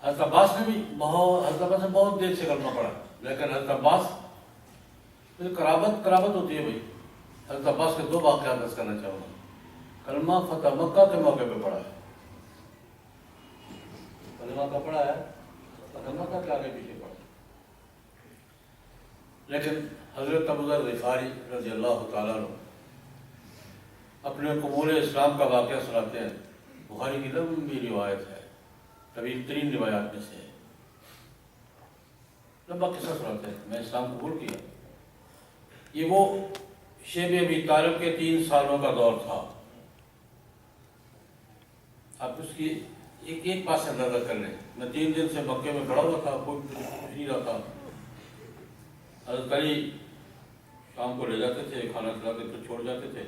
حضرت عباس نے بھی بہت دیر سے کلمہ پڑھا، لیکن حضرت عباس قرابت ہوتی ہے بھائی۔ حضرت عباس کے 2 واقعات درج کرنا چاہوں گا۔ کلمہ فتح مکہ کے موقع پہ پڑھا ہے، کلمہ کا پڑھا ہے، فتح مکہ کے آگے پیچھے پڑھا۔ لیکن حضرت ابو ذر غفاری رضی اللہ تعالیٰ عنہ اپنے قبول اسلام کا واقعہ سناتے ہیں۔ بخاری کی لمبی روایت ہے، طویل ترین روایات میں سے ہے، لمبا قصہ سناتے ہیں۔ میں اسلام قبول کیا، یہ وہ شیب ابی طالب کے 3 سالوں کا دور تھا۔ آپ اس کی ایک بات سے اندازہ کر لیں، میں 3 دن سے مکے میں کھڑا ہوا تھا، کوئی نہیں رہا تھا۔ حضرت علی شام کو لے جاتے تھے، کھانا کھلاتے تھے، چھوڑ جاتے تھے۔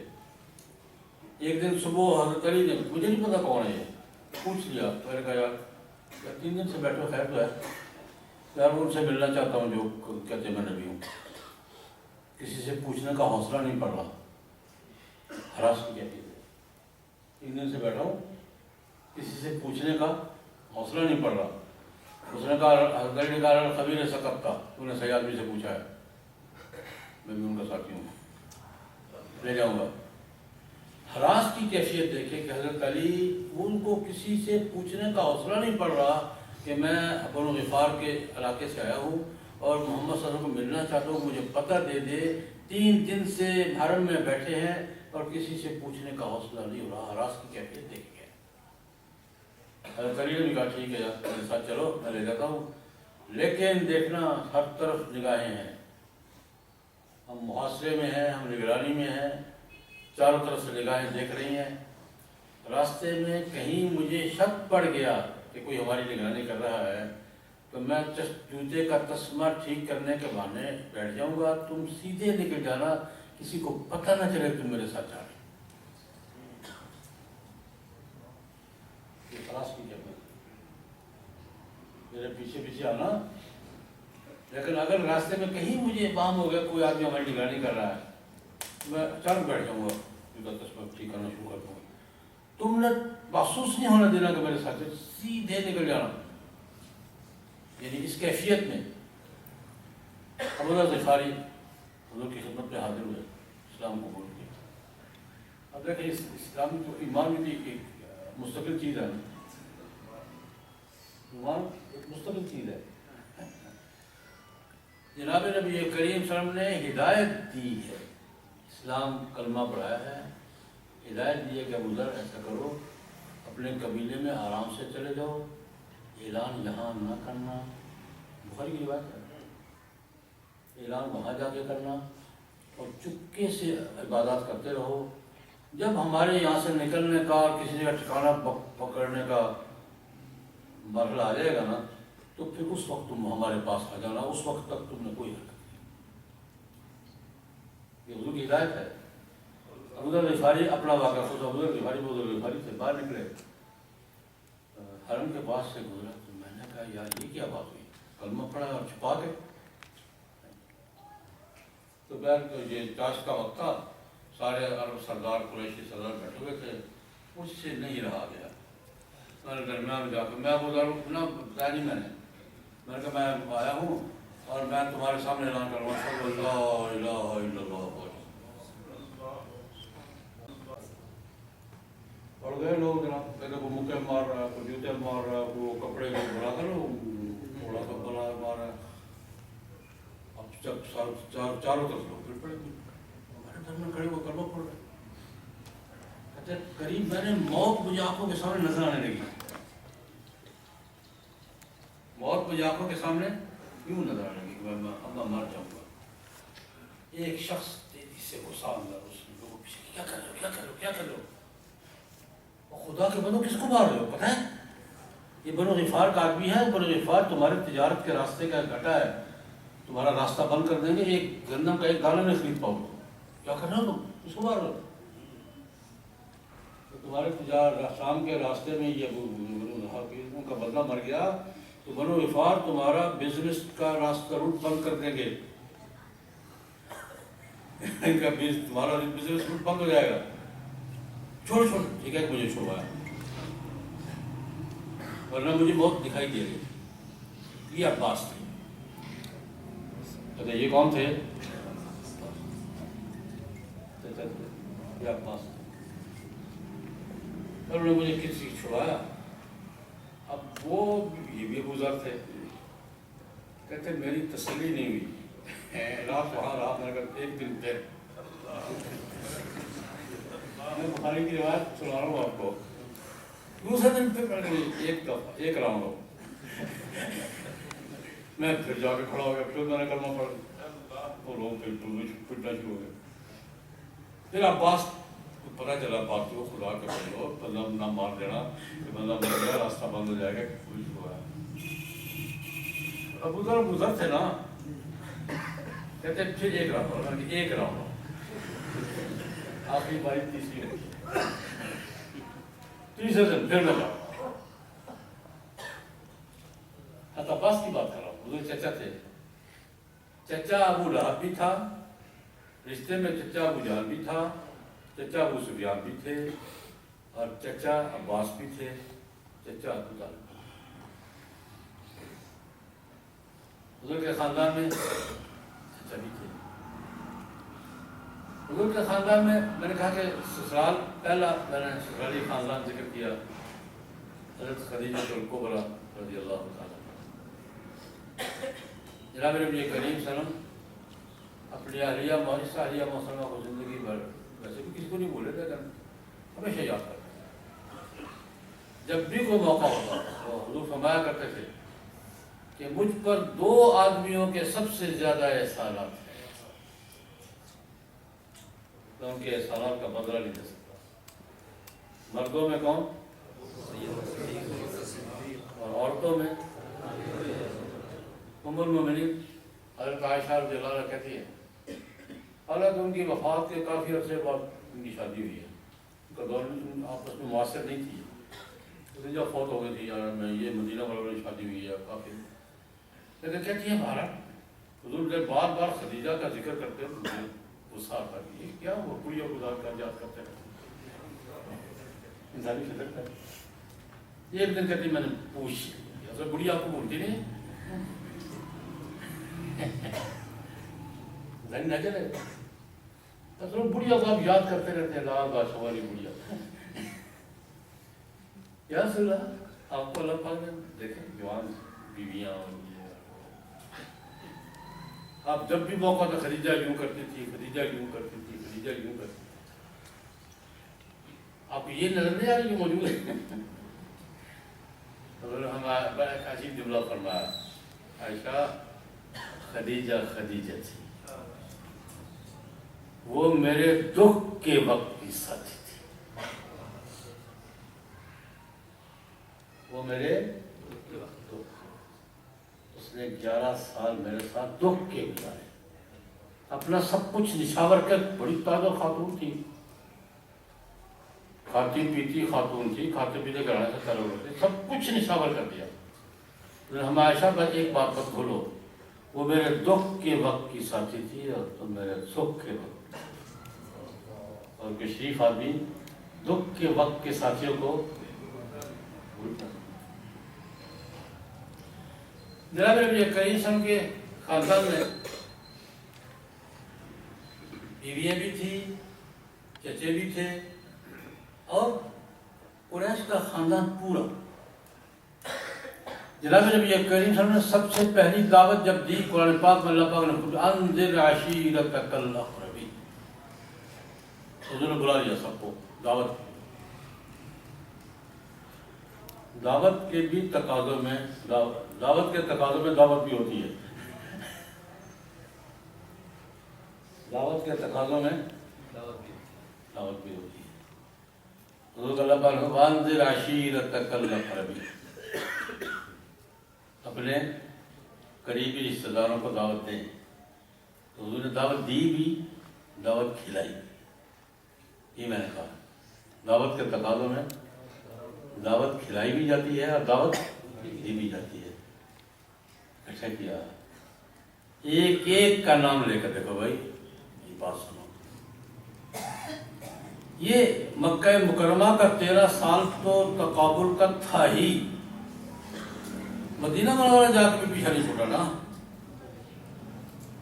ایک دن صبح حضرت علی نے، مجھے نہیں پتا کون ہے یہ، پوچھ لیا۔ میں نے کہا یار 3 دن سے بیٹھو، خیر تو ہے یار، ان سے ملنا چاہتا ہوں جو کہتے میں نبی ہوں۔ کسی سے پوچھنے کا حوصلہ نہیں پڑ رہا، ہراس کی کہتی ہے، 3 دن سے بیٹھا ہوں، کسی سے پوچھنے کا حوصلہ نہیں پڑ رہا۔ اس نے کہا، حضرت علی نے کہا خبیر سقط تھا، تو نے صحیح آدمی سے پوچھا ہے، میں بھی ان کا ساتھی ہوں، لے جاؤں گا۔ ہراس کی کیفیت دیکھے کہ حضرت علی ان کو کسی سے پوچھنے کا حوصلہ نہیں پڑ رہا کہ میں بنو غفار کے علاقے سے آیا ہوں اور محمد صلی اللہ علیہ وسلم کو ملنا چاہتا ہوں، مجھے پتہ دے دے۔ 3 دن سے حرم میں بیٹھے ہیں اور کسی سے پوچھنے کا حوصلہ نہیں ہو رہا، ہراس کی کیفیت دیکھ کے حضرت علی نے کہا ٹھیک ہے یار میرے ساتھ چلو، میں لے جاتا ہوں، لیکن دیکھنا ہر طرف نگاہیں ہیں، ہم محاصرے میں ہیں، ہم نگرانی میں ہیں، چاروں طرف سے نگاہیں دیکھ رہی ہیں۔ راستے میں کہیں مجھے شک پڑ گیا کہ کوئی ہماری نگرانی کر رہا ہے تو میں جوتے کا تسمہ ٹھیک کرنے کے بہانے بیٹھ جاؤں گا، تم سیدھے نکل جانا، کسی کو پتہ نہ چلے تم میرے ساتھ جا رہے۔ یہ خلاص کی جب میرے پیچھے پیچھے آنا، لیکن اگر راستے میں کہیں مجھے ابہام ہو گیا کوئی آدمی ہماری نگرانی کر رہا ہے، میں اچانک بیٹھ جاؤں گا، جوتا تسمہ ٹھیک کرنا شروع کر دوں گا۔ تم نے محسوس نہیں ہونا دینا کہ میرے ساتھ سیدھے نکل جانا، یعنی اس کیفیت میں ابو ذر غفاری حضور کی خدمت میں حاضر ہوئے، اسلام قبول کیا۔ اب دیکھیں اسلام تو ایمان بھی ایک مستقل چیز ہے، ایمان ایک مستقل چیز ہے. جناب نبی کریم صلی اللہ علیہ وسلم نے ہدایت دی ہے, اسلام کلمہ پڑھایا ہے, ہدایت دی ہے کہ ابو ذر ایسا کرو, اپنے قبیلے میں آرام سے چلے جاؤ, اعلان یہاں نہ کرنا. بخاری کی روایت ہے, اعلان وہاں جا کے کرنا اور چپکے سے عبادات کرتے رہو. جب ہمارے یہاں سے نکلنے کا اور کسی جگہ ٹھکانا پکڑنے کا مرحلہ آ جائے گا نا, تو پھر اس وقت تم ہمارے پاس آ جانا, اس وقت تک تم نے کوئی حرکت نہیں. یہ حضور کی ہدایت ہے. ابو ذر غفاری اپنا واقعہ خود, ابو ذر غفاری سے باہر نکلے, حرم کے پاس سے گزرا, تو میں نے کہا یار یہ کیا بات ہوئی, کلمہ پڑھا اور چھپا کے. تو پھر یہ چاش کا وقت تھا, سارے عرب سردار قریشی سردار بیٹھے ہوئے تھے, مجھ سے نہیں رہا گیا. میں نے درمیان میں جا کے, میں ابو ذر اتنا بتایا نہیں, میں نے کہا میں آیا ہوں اور میں تمہارے سامنے اعلان کروں گا لا الہ الا اللہ. اور گئے لوگ جناب, کہتے کو مکے مار رہا ہے, کو جوتے مار رہا ہے, وہ کپڑے کو بڑا کر تھوڑا سا بنا مار رہا ہے. اب جب چاروں طرف لوگ پھر پڑے, ہمارے گھر میں کھڑے وہ کلمہ پڑھ رہے. کہتے قریب میں نے موت مجھے آنکھوں کے سامنے نظر آنے لگی, موت مجھے آنکھوں کے سامنے کیوں نظر آنے لگی کہ میں اب مر جاؤں گا. ایک شخص تیزی سے غصہ اندر, اس نے لوگوں پیچھے کیا کر رہے ہو, کیا کر رہے ہو, کیا کر رہے ہو, خدا کے بندو کس کو مار رہے ہو, پتہ ہے یہ بنو غفار کا آدمی ہے, بنو غفار تمہارے تجارت کے راستے کا گھاٹا ہے, تمہارا راستہ بند کر دیں گے, ایک گندم کا ایک دانہ نہیں خرید پاؤ گے, کیا کر رہے ہو تم, کس کو مار رہے ہو. تو تمہارے تجارت شام کے راستے میں یہ ان کا بندہ مر گیا, تو بنو غفار تمہارا بزنس کا راستہ روٹ بند کر دیں گے, ان کا تمہارا بزنس روٹ بند ہو جائے گا. چھوڑ ٹھیک ہے, مجھے چھوڑا ہے, ورنہ مجھے بہت دکھائی دے رہی. یہ عباس تھے. کہتے یہ کون تھے, یہ عباس تھے. انہوں نے مجھے کسی چھڑایا. اب وہ یہ بھی ابو ذر تھے. کہتے میری تسلی نہیں ہوئی, رات وہاں رات میں اگر ایک دن پھر میں بخاری کی روایت سنا رہا ہوں آپ کو. دوسرے دن پھر ایک راؤنڈ ہو, میں پھر جا کے کھڑا ہو گیا, پھر میں نے کلمہ پڑھا, وہ لوگ پھر پٹنا شروع ہو گئے. پھر عباس کو پتہ چلا بات کو, خدا کے بندے ہو, بندہ نہ مار دینا کہ بندہ مر گیا, راستہ بند ہو جائے گا, پولیس ہو رہا ہے. ابو ذر تھے نا, کہتے پھر ایک راؤنڈ ہو, آخری باری تیسری ہوئی. تیسرے دن پھر میں جاؤں. عباس کی بات کر رہا ہوں, حضور چچا تھے. چچا ابو لہب بھی تھا, رشتے میں چچا ابو جہل بھی تھا, چچا ابو سفیان بھی تھے, اور چچا عباس بھی تھے, چچا ابو طالب. حضور کے خاندان میں چچا بھی تھے. حضور کے خاندان میں نے کہا کہ سسرال, پہلا میں نے سسرالی خاندان ذکر کیا, حضرت خدیجہ الکبریٰ رضی اللہ تعالیٰ. جناب نبی کریم صلی اللہ علیہ وسلم اپنی اہلیہ محسنہ کو زندگی بھر ویسے بھی کسی کو نہیں بولے تھے, ہمیشہ یاد کرتے. جب بھی کوئی موقع ہوتا تو حضور فرمایا کرتے تھے کہ مجھ پر دو آدمیوں کے سب سے زیادہ احسانات ہیں, تو ان کے احسانات کا بدلہ نہیں دے سکتا. مردوں میں کون, اور عورتوں میں ام المومنین حضرت عائشہ رضی اللہ عنہا کہتی ہیں, حالانکہ ان کی وفات کے کافی عرصے بعد ان کی شادی ہوئی ہے, ان کا دور آپس میں مؤثر نہیں تھی, جب فوت ہو گئی تھی میں یہ مدینہ والوں میں شادی ہوئی ہے کافی. لیکن کہتی ہیں بھارت حضور جب بار بار خدیجہ کا ذکر کرتے ہیں مجھے غصہ آتا ہے, یہ کیا وہ بڑھیا گزار کا یاد کرتے ہیں, انسانی فطرت ہے. ایک دن کہتی میں نے پوچھ لیا, بڑھیا آپ کو بولتی نہیں نظر ہے, تو بڑھیا کو آپ یاد کرتے رہتے ہیں, لال بادشاہ والی بڑھیا. یا رسول اللہ آپ کو اللہ پاک نے دیکھیں جوان بیویاں اور آپ جب بھی موقع تھا خدیجہ یوں کرتی تھی، خدیجہ یوں کرتی تھی، خدیجہ یوں کرتی تھی، آپ کو یہ نظر نہیں آ رہی جو موجود ہے؟ ہم بڑا عجیب جملہ فرمایا، عائشہ خدیجہ خدیجہ تھی، وہ میرے دکھ کے وقت کی ساتھی تھی، وہ میرے دکھ، اس نے 11 سال میرے ساتھ دکھ کے گزارے، اپنا سب کچھ نچھاور کر، بڑی تازہ خاتون تھی، کھاتی پیتی خاتون تھی، کھاتے پیتے گھرانے سے تعلق رکھتے، سب کچھ نچھاور کر دیا۔ ہم عائشہ پر ایک بات مت بھولو، وہ میرے دکھ کے وقت کی ساتھی تھی اور تم میرے سکھ کے وقت، اور کہ شریف آدمی دکھ کے وقت کے ساتھیوں کو بھولتا ہے۔ جناب نبی کریم صلی اللہ علیہ وسلم کے خاندان میں بیویاں بھی تھیں، چچے بھی تھے، اور قریش کا خاندان پورا۔ جناب نبی کریم صلی اللہ علیہ وسلم نے سب سے پہلی دعوت جب دی، قرآن پاک میں اللہ پاک نے خود انذر عشیرتک الاقربین، حضور نے بلا لیا سب کو دعوت۔ دعوت کے بھی تقاضوں میں دعوت کے تقاضوں میں دعوت بھی ہوتی ہے، دعوت کے تقاضوں میں دعوت بھی ہوتی ہے۔ حضور اللہ پاک نے انذر عشیرتک الاقربین، اپنے قریبی رشتہ داروں کو دعوت دیں۔ تو حضور نے دعوت دی بھی، دعوت کھلائی، یہ میں نے کہا دعوت کے تقاضوں میں دعوت کھلائی بھی جاتی ہے اور دعوت دی بھی جاتی ہے۔ اچھا کیا، ایک ایک کا نام لے کر دیکھو بھائی، یہ بات سنو، یہ مکہ مکرمہ کا 13 سال تو تقابل کا تھا ہی، مدینہ منورہ جا کے بھی پیچھا نہیں چھوٹا نا۔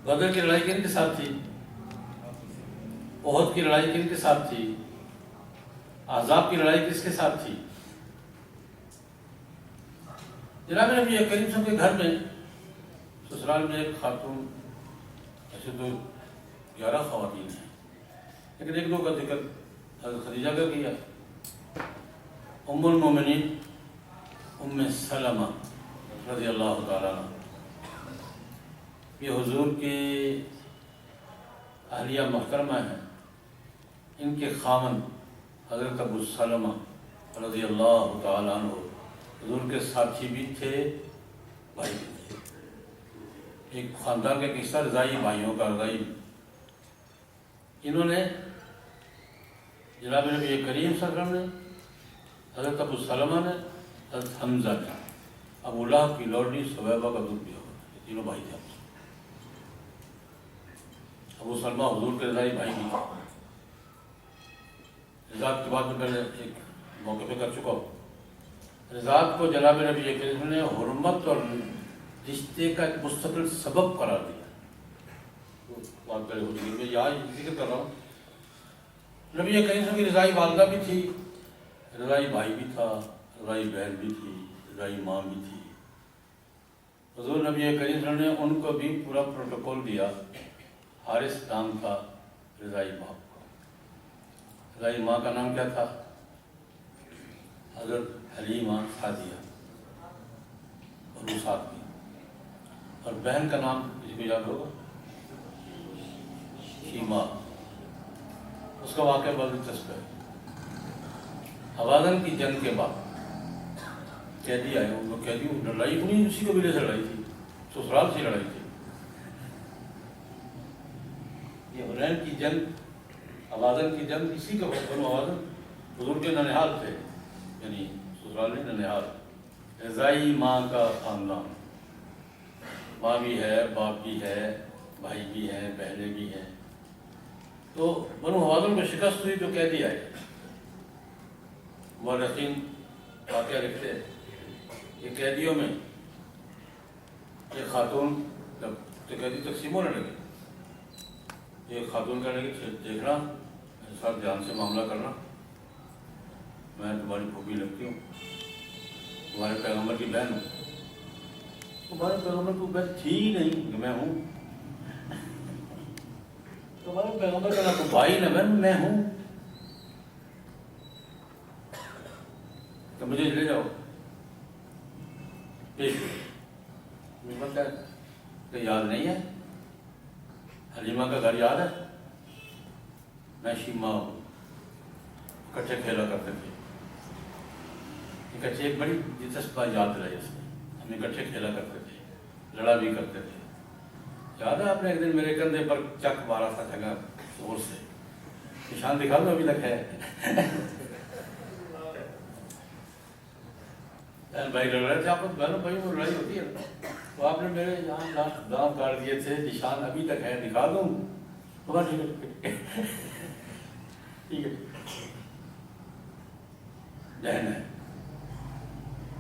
بدر کی لڑائی کن کے ساتھ تھی؟ احد کی لڑائی کن کے ساتھ تھی؟ احزاب کی لڑائی کس کے ساتھ تھی؟ جناب نبی کریم صلی اللہ علیہ وسلم کے گھر میں سسرال میں ایک خاتون، ایسے تو 11 خواتین ہیں، لیکن ایک دو کا ذکر حضرت خدیجہ کا کیا، ام المومنین ام سلمہ رضی اللہ تعالیٰ عنہ، یہ حضور کی اہلیہ محترمہ ہیں، ان کے خاوند حضرت ابو سلمہ رضی اللہ تعالیٰ عنہ حضور کے ساتھی بھی تھے، بھائی بھی تھے۔ ایک خاندان کا قصہ رضائی بھائیوں کا، رضائی، انہوں نے جناب نبی کریم صلی اللہ علیہ وسلم نے، حضرت ابو سلمہ نے، حضرت حمزہ نے، ابو لہب کی لوڈی سویبہ کا دودھ دیا ہوا، یہ تینوں بھائی تھے۔ ابو سلمہ حضور کے رضائی بھائی بھی، رضاعت کی بات میں پہلے ایک موقع پہ کر چکا ہوں۔ رضاعت کو جناب نبی کریم نے حرمت اور رشتے کا ایک مستقل سبب قرار دیا، بات پہلے ہو چکی، میں یہاں ذکر کر رہا ہوں۔ نبی کریم کی رضائی والدہ بھی تھی، رضائی بھائی بھی تھا، رضائی بہن بھی تھی، رضائی ماں بھی تھی۔ حضور نبی کریم نے ان کو بھی پورا پروٹوکول دیا۔ حارث نام تھا رضائی باپ کا، رضائی ماں کا نام کیا تھا؟ حضرت حلیمہ سعدیہ، اور وہ ساتھ بھی، اور بہن کا نام کسی کو یاد ہوگا؟ شیما۔ اس کا واقعہ بہت دلچسپ ہے۔ حوازن کی جنگ کے بعد قیدی آئے، ان کو قیدی لڑائی انہیں اسی قبیلے سے لڑائی تھی، سسرال سے لڑائی تھی۔ یہ حنین کی جنگ، حوازن کی جنگ، اسی کا بنو حوازن حضور کے ننہال تھے، یعنی سسرال نہیں ننہال۔ رضائی ماں کا خاندان، ماں بھی ہے، باپ بھی ہے، بھائی بھی ہیں، بہنیں بھی ہیں۔ تو بنو حوازن کو شکست ہوئی تو قیدی آئے۔ مورخین واقعہ لکھتے ہیں کہ قیدیوں میں ایک خاتون، جب قیدی تقسیم ہونے لگے، ایک خاتون کہنے لگی دیکھنا میرے ساتھ دھیان سے معاملہ کرنا، میں تمہاری پھوپھی لگتی ہوں، تمہارے پیغمبر کی بہن ہوں. تمہارے پیغمبر کو بہن تھی ہی نہیں کہ میں ہوں. تمہارے پیغمبر کا نہ تو بھائی نہ بہن، میں ہوں. تو مجھے لے جاؤ پیش. کہ یاد نہیں ہے؟ حلیمہ کا گھر یاد ہے؟ میں شیما ہوں. کٹھے کھیلا کرتے تھے. کچھ ایک بڑی دلچسپ بات یاد رہی اس میں. ہم اکٹھے کھیلا کرتے تھے، لڑا بھی کرتے تھے. یاد ہے آپ نے ایک دن میرے کندھے پر چک مارا تھا جگہ زور سے؟ نشان دکھا دو، ابھی تک ہے. بھائی لڑ رہے تھے آپ، بہنوں بھائی وہ لڑائی ہوتی ہے نا. تو آپ نے میرے یہاں دانت کاٹ دیے تھے، نشان ابھی تک ہے، دکھا دوں؟ ٹھیک ہے ٹھیک ہے. بہن ہے.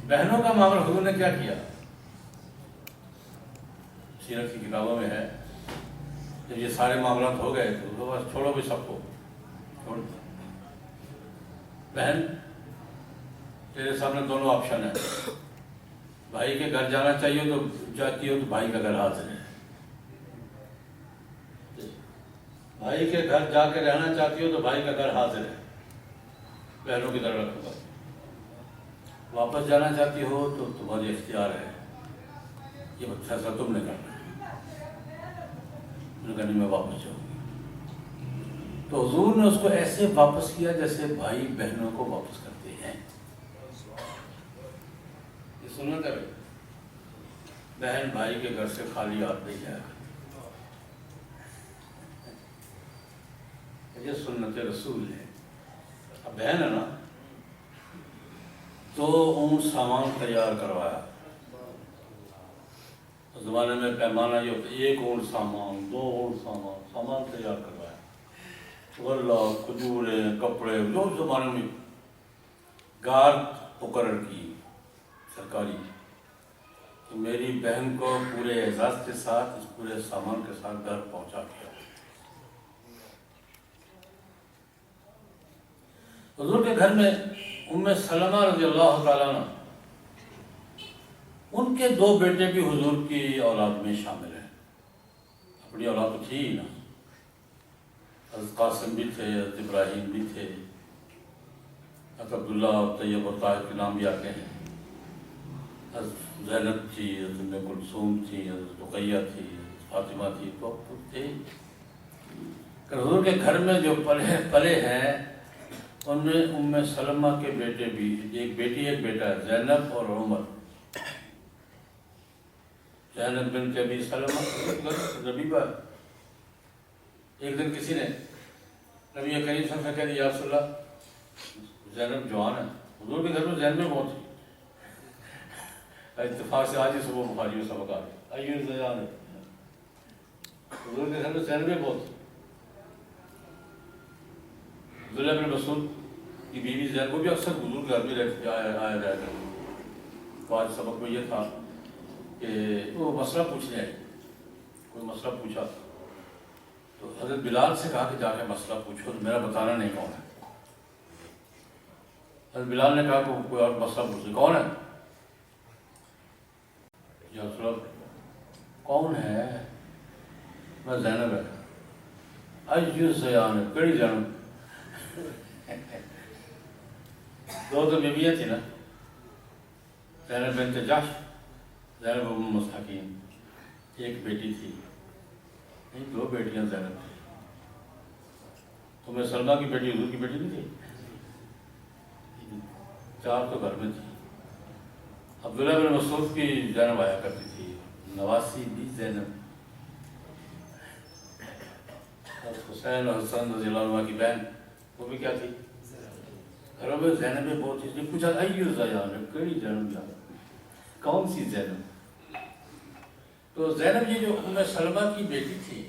بہنوں کا معاملہ حضور نے کیا کیا؟ سیرت کی کتابوں میں ہے. جب یہ سارے معاملات ہو گئے تو بس چھوڑو بھی سب کو، چھوڑ دو. بہن تیرے سامنے دونوں آپشن ہیں. بھائی کے گھر جانا چاہیے تو جاتی ہو تو بھائی کا گھر حاضر ہے. بھائی کے گھر جا کے رہنا چاہتی ہو تو بھائی کا گھر حاضر ہے، بہنوں کی طرح رکھو گا. واپس جانا چاہتی ہو تو تمہاری اختیار ہے، یہ فیصلہ تم نے کرنا ہے. کہنے میں واپس جاؤں گی. تو حضور نے اس کو ایسے واپس کیا جیسے بھائی بہنوں کو واپس کرتے ہیں. یہ سنت ہے. بہن بھائی کے گھر سے خالی ہاتھ نہیں جایا کرتی. یہ سنت رسول ہے. اب بہن ہے نا، تو اون سامان تیار کروایا. اس زمانے میں پیمانہ یہ ہوتا ہے، 1 اونٹ سامان، 2 اونٹ سامان تیار کروایا. غلہ، کھجوریں، کپڑے، جو اس زمانے میں گارد مقرر کی سرکاری کہ میری بہن کو پورے اعزاز کے ساتھ اس پورے سامان کے ساتھ گھر پہنچا دیا. حضور کے گھر میں ام سلمہ رضی اللہ تعالیٰ عنہ، ان کے 2 بیٹے بھی حضور کی اولاد میں شامل ہیں. اپنی اولاد تو تھی ہی نا. حضرت قاسم بھی تھے، حضرت ابراہیم بھی تھے، حضرت عبداللہ اور طیب اور طاہر کے نام بھی آتے ہیں. حضرت زینب تھی، حضرت ام کلثوم تھی، حضرت رقیہ تھی، حضرت فاطمہ تھی. تو تھے. حضور کے گھر میں جو پلے ہیں ان میں ام سلمہ کے بیٹے بھی، ایک بیٹی ایک بیٹا ہے، زینب اور عمر. زینب بنت ابی سلمہ ربیبہ. ایک دن کسی نے نبی کریم صلی اللہ علیہ وسلم سے کہا یا رسول اللہ زینب جوان ہے. حضور کے گھر میں زینبیں بہت تھی. اتفاق سے آج ہی صبح بخاری میں سبق آ گیا. آئیے زیان ہے. حضور کے گھر میں زینبیں بہت تھی. عبداللہ بن مسعود کی بیوی زینب، وہ بھی اکثر حضور کے گھر میں آیا جایا کرتی. تو آج سبق میں یہ تھا کہ وہ مسئلہ پوچھنے آئی. کوئی مسئلہ پوچھا تو حضرت بلال سے کہا کہ جا کے مسئلہ پوچھو، تو میرا بتانا نہیں کون ہے. حضرت بلال نے کہا کہ کوئی اور مسئلہ پوچھے. کون ہے؟ یا رسول اللہ کون ہے؟ میں زینب ہے. ایو زیان ہے، کڑی زینب. 2 تو بیویاں تھیں نا، زینب بنت جحش، زینب ام حکیم. ایک بیٹی تھی، نہیں 2 بیٹیاں زینب تھیں. تمہیں سلمہ کی بیٹی حضور کی بیٹی نہیں تھی؟ 4 تو گھر میں تھی. عبداللہ بن مسعود کی زینب آیا کرتی تھی، نواسی بھی زینب. حسین اور حسن رضی اللہ عنہ کی بہن، وہ بھی کیا تھی؟ گھروں میں زینبیں بہت تھی. پوچھا ایو زیان، کیڑی زینب جان، کون سی زینب؟ تو زینب یہ جو ام سلمہ کی بیٹی تھی،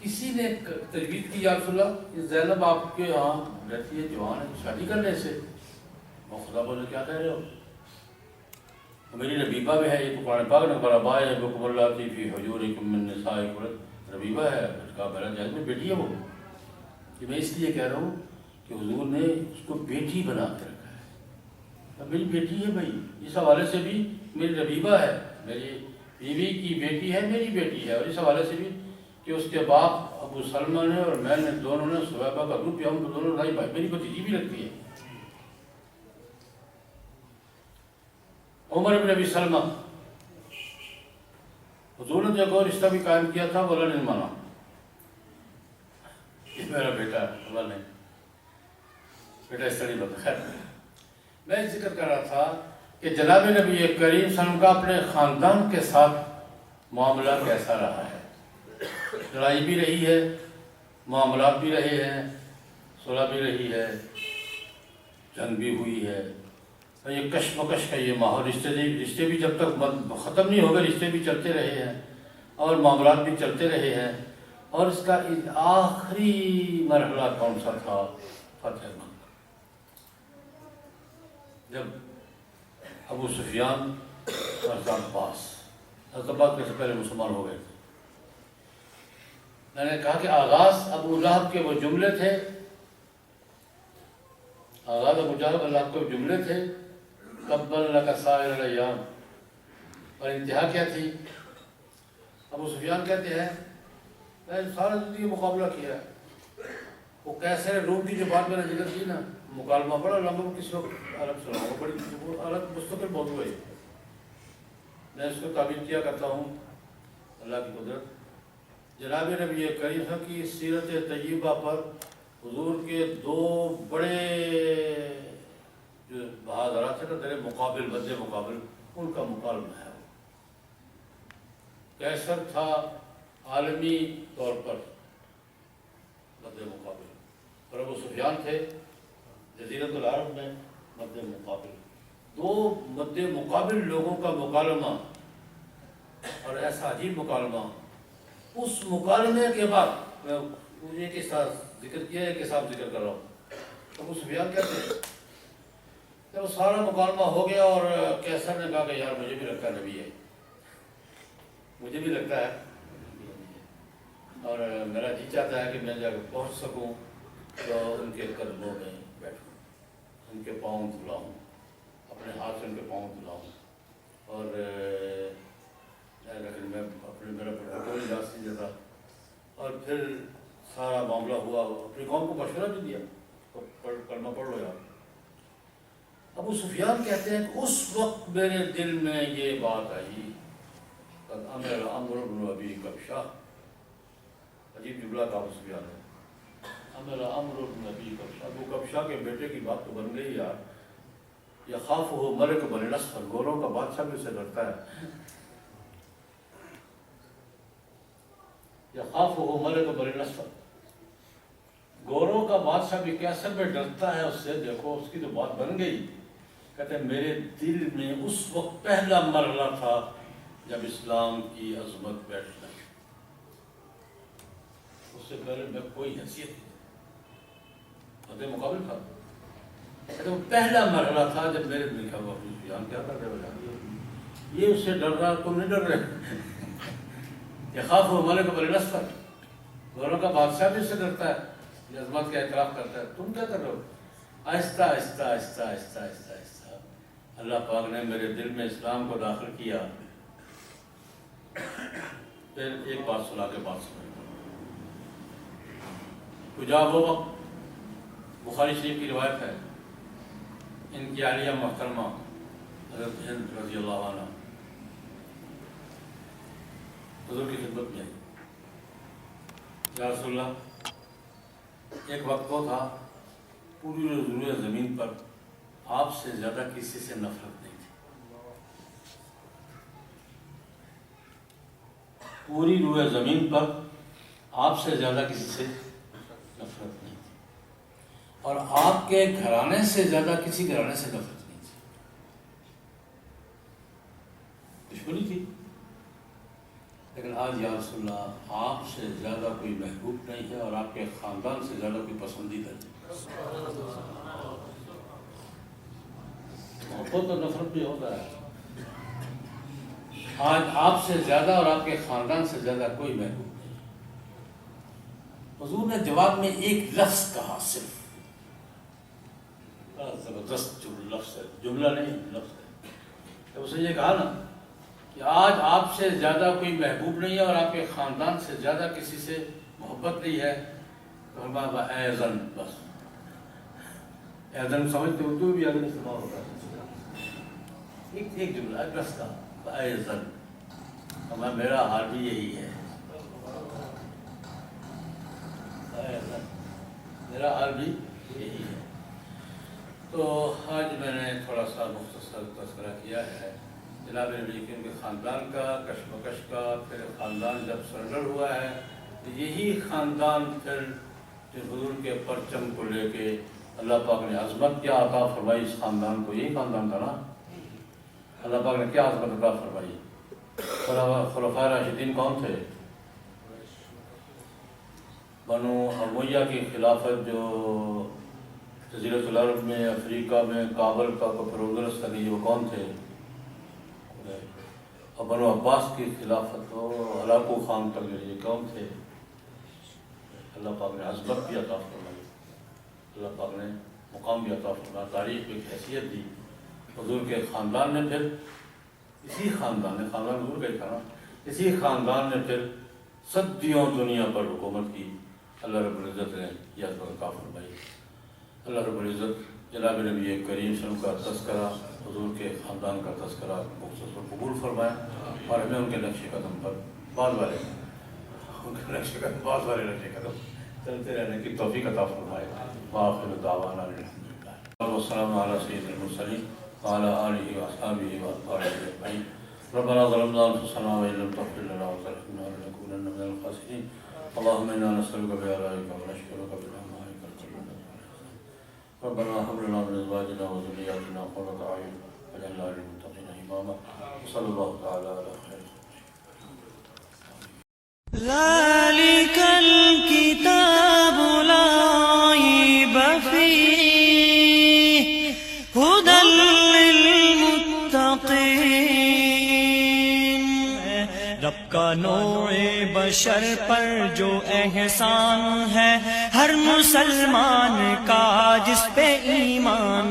کسی نے تجویز کی یا رسول اللہ یہ زینب آپ کے یہاں رہتی ہے، جوان ہے، شادی کر لیں سے. وہ خدا بولے کیا کہہ رہے ہو؟ میری ربیبہ بھی ہے. یہ تو قرآن پاک نے برابائے بکم اللہ کی فی حجورکم من نسائکم. ربیبہ ہے، کا بہرا جہاز میں بیٹی ہے. وہ کہ میں اس لیے کہہ رہا ہوں کہ حضور نے اس کو بیٹی بنا کے رکھا ہے. میری بیٹی ہے بھائی، اس حوالے سے بھی میری ربیبہ ہے، میری بیوی کی بیٹی ہے، میری بیٹی ہے، اور اس حوالے سے بھی کہ اس کے باپ ابو سلمہ نے اور میں نے دونوں نے صحیبہ کا دودھ پیا، ہم تو دونوں بھائی، میری بھتیجی بھی لگتی ہے عمر بن ابی سلمہ۔ حضور نے جو ایک اور رشتہ بھی قائم کیا تھا وہ اللہ نے مانا، یہ میرا بیٹا ہے، اللہ نے بیٹا اس طرح بتا۔ خیر میں ذکر کر رہا تھا کہ جناب نبی کریم صلی اللہ علیہ وسلم کا اپنے خاندان کے ساتھ معاملہ کیسا رہا ہے۔ لڑائی بھی رہی ہے، معاملات بھی رہے ہیں، صلح بھی رہی ہے، جنگ بھی ہوئی ہے، یہ کشمکش کا یہ ماحول، رشتے بھی جب تک ختم نہیں ہو گئے رشتے بھی چلتے رہے ہیں اور معاملات بھی چلتے رہے ہیں۔ اور اس کا آخری مرحلہ کون سا تھا؟ فتح مکہ، جب ابو سفیان اور حضرت عباس سے پہلے مسلمان ہو گئے تھے۔ میں نے کہا کہ آغاز ابو لہب کے وہ جملے تھے، آغاز ابو لہب کے جملے تھے قبل لک سائر الایام، اور انتہا کیا تھی؟ ابو سفیان کہتے ہیں میں نے سارا زندگی مقابلہ کیا ہے، وہ کیسے روم کی جو بات میں نے ذکر کی نا، مکالمہ بڑا لمبا، کسی وقت الگ سناؤں گا، بڑی الگ مستقل موضوع ہے، میں اس کو تعبیر کیا کرتا ہوں اللہ کی قدرت۔ جناب نبی کریم کی سیرت طیبہ پر حضور کے دو بڑے جو بہادرات ہیں نا، در مقابل بد مقابل، ان کا مکالمہ ہے۔ کیسر تھا عالمی طور پر مد مقابل، اور ابو سفیان تھے جزیرۃ العرب میں مد مقابل۔ دو مد مقابل لوگوں کا مکالمہ، اور ایسا عجیب مکالمہ۔ اس مکالمے کے بعد میں ایک کے ساتھ ذکر کیا، ایک کے ساتھ ذکر کر رہا ہوں۔ ابو سفیان کہتے ہیں جب سارا مکالمہ ہو گیا اور کیسر نے کہا کہ یار مجھے بھی لگتا ہے نبی ہے، مجھے بھی لگتا ہے، اور میرا جی چاہتا ہے کہ میں جا کے پہنچ سکوں تو ان کے قدموں میں بیٹھوں، ان کے پاؤں دھلاؤں، اپنے ہاتھ سے ان کے پاؤں دھلاؤں، اور لیکن میں میرا پروٹوکول اجازت نہیں دیتا۔ اور پھر سارا معاملہ ہوا، اپنی قوم کو مشورہ بھی دیا، کلمہ پڑھ لو یار۔ ابو سفیان کہتے ہیں کہ اس وقت میرے دل میں یہ بات آئی، قد امر عمرو بن ابی کبشہ، عجیب جملہ تھا ابو سفیان نے، امر عمرو بن ابی کبشہ، ابو کبشہ کے بیٹے کی بات تو بن گئی یار، یخافہ ملک بنی نصر، گوروں کا بادشاہ بھی اسے ڈرتا ہے، یخافہ ملک بنی نصر، گوروں کا بادشاہ بھی کیسر میں ڈرتا ہے اس سے۔ دیکھو اس کی تو بات بن گئی۔ کہتے ہیں میرے دل میں اس وقت پہلا مرحلہ تھا جب اسلام کی عظمت بیٹھ گئی، اس سے پہلے میں کوئی حیثیت نہیں، مقابل تھا۔ کہتے ہیں پہلا مرحلہ تھا جب میرے دل کا ابو سفیان کیا کر رہے ہو، یہ اس سے ڈر رہا، تم نہیں ڈر رہے۔ یخافہ ملک بنی نصر، گوروں کا بادشاہ بھی اس سے ڈرتا ہے، یہ عظمت کا اعتراف کرتا ہے، تم کیا کر رہے ہو؟ آہستہ آہستہ آہستہ آہستہ آہستہ آہستہ اللہ پاک نے میرے دل میں اسلام کو داخل کیا۔ پھر ایک بات سنا کے بات سنا، کجا وہ وقت بخاری شریف کی روایت ہے، ان کی عالیہ محترمہ حضرت ہند رضی اللہ عنہ حضور کی خدمت میں آئی، یا رسول اللہ، ایک وقت وہ تھا پوری روئے زمین پر آپ سے زیادہ کسی سے نفرت نہیں تھی، پوری روئے زمین پر آپ سے زیادہ کسی سے نفرت نہیں تھی، اور آپ کے گھرانے سے زیادہ کسی گھرانے سے نفرت نہیں تھی، دشمنی تھی، لیکن آج یا رسول اللہ آپ سے زیادہ کوئی محبوب نہیں ہے اور آپ کے خاندان سے زیادہ کوئی پسندیدہ نہیں۔ محبت اور نفرت بھی ہوتا ہے، آج آپ سے زیادہ اور آپ کے خاندان سے زیادہ کوئی محبوب نہیں۔ حضور نے جواب میں ایک لفظ کہا صرف، بڑا زبردست لفظ ہے، جملہ نہیں لفظ ہے. تو اسے یہ کہا نا کہ آج آپ سے زیادہ کوئی محبوب نہیں ہے اور آپ کے خاندان سے زیادہ کسی سے محبت نہیں ہے. تو فرمایا اے زن، بس اے زن سمجھتے اردو بھی اگر استعمال ہوتا ہے، ایک جملہ ہے بس کا اے زن. فرمایا میرا حال بھی یہی ہے، اے زن میرا حال بھی یہی ہے. تو آج میں نے تھوڑا سا مختصر تذکرہ کیا ہے جناب نبی کے ان کے خاندان کا، کشمکش کا. پھر خاندان جب سرنڈر ہوا ہے تو یہی خاندان پھر حضور کے پرچم کو لے کے اللہ پاک نے عظمت کیا عطا فرمائی اس خاندان کو. یہی خاندان تھا نا. اللہ پاک نے کیا عظمت عطا فرمائی. خلفائے راشدین کون تھے؟ بنو امیہ کی خلافت جو جزیرۃ العرب میں، افریقہ میں، کابل کا پروگرس تھا، وہ کون تھے؟ اور بنو عباس کی خلافت تو ہلاکو خان تک یہ کون تھے؟ اللہ پاک نے عظمت بھی عطا فرمائی، اللہ پاک نے مقام بھی عطا فرمایا، تاریخ کی حیثیت دی. حضور کے خاندان نے پھر اسی خاندان نے، خاندان حضور کا ہی تھا نا، اسی خاندان نے پھر صدیوں دنیا پر حکومت کی. اللہ رب العزت نے یہ عظمت عطا فرمائی. اللہ رب العزت جناب نبی کریم صلی اللہ علیہ وسلم کا تذکرہ، حضور کے خاندان کا تذکرہ مختصر قبول فرمائے اور ہمیں ان کے نقش قدم پر بعض والے نقش قدم چلتے رہنے کی توفیق عطا فرمائے. وآخر دعوانا الحمدللہ والسلام علی سید المرسلین وعلی آلہ واصحابہ واتباعہ اجمعین. ربنا ظلمنا انفسنا وان لم تغفر لنا وترحمنا لنكونن من الخاسرین. اللهم انا نسألك بآلائك ونشكرك بنعمائك الكريمة. ربنا هب لنا من ازواجنا وذرياتنا قرة اعين واجعلنا للمتقين اماما. صلى الله تعالى على خير. ذلك الكتاب لا ريب فيه هدى للمتقين. رب کا نوع بشر پر جو احسان ہے ہر مسلمان کا جس پہ ایمان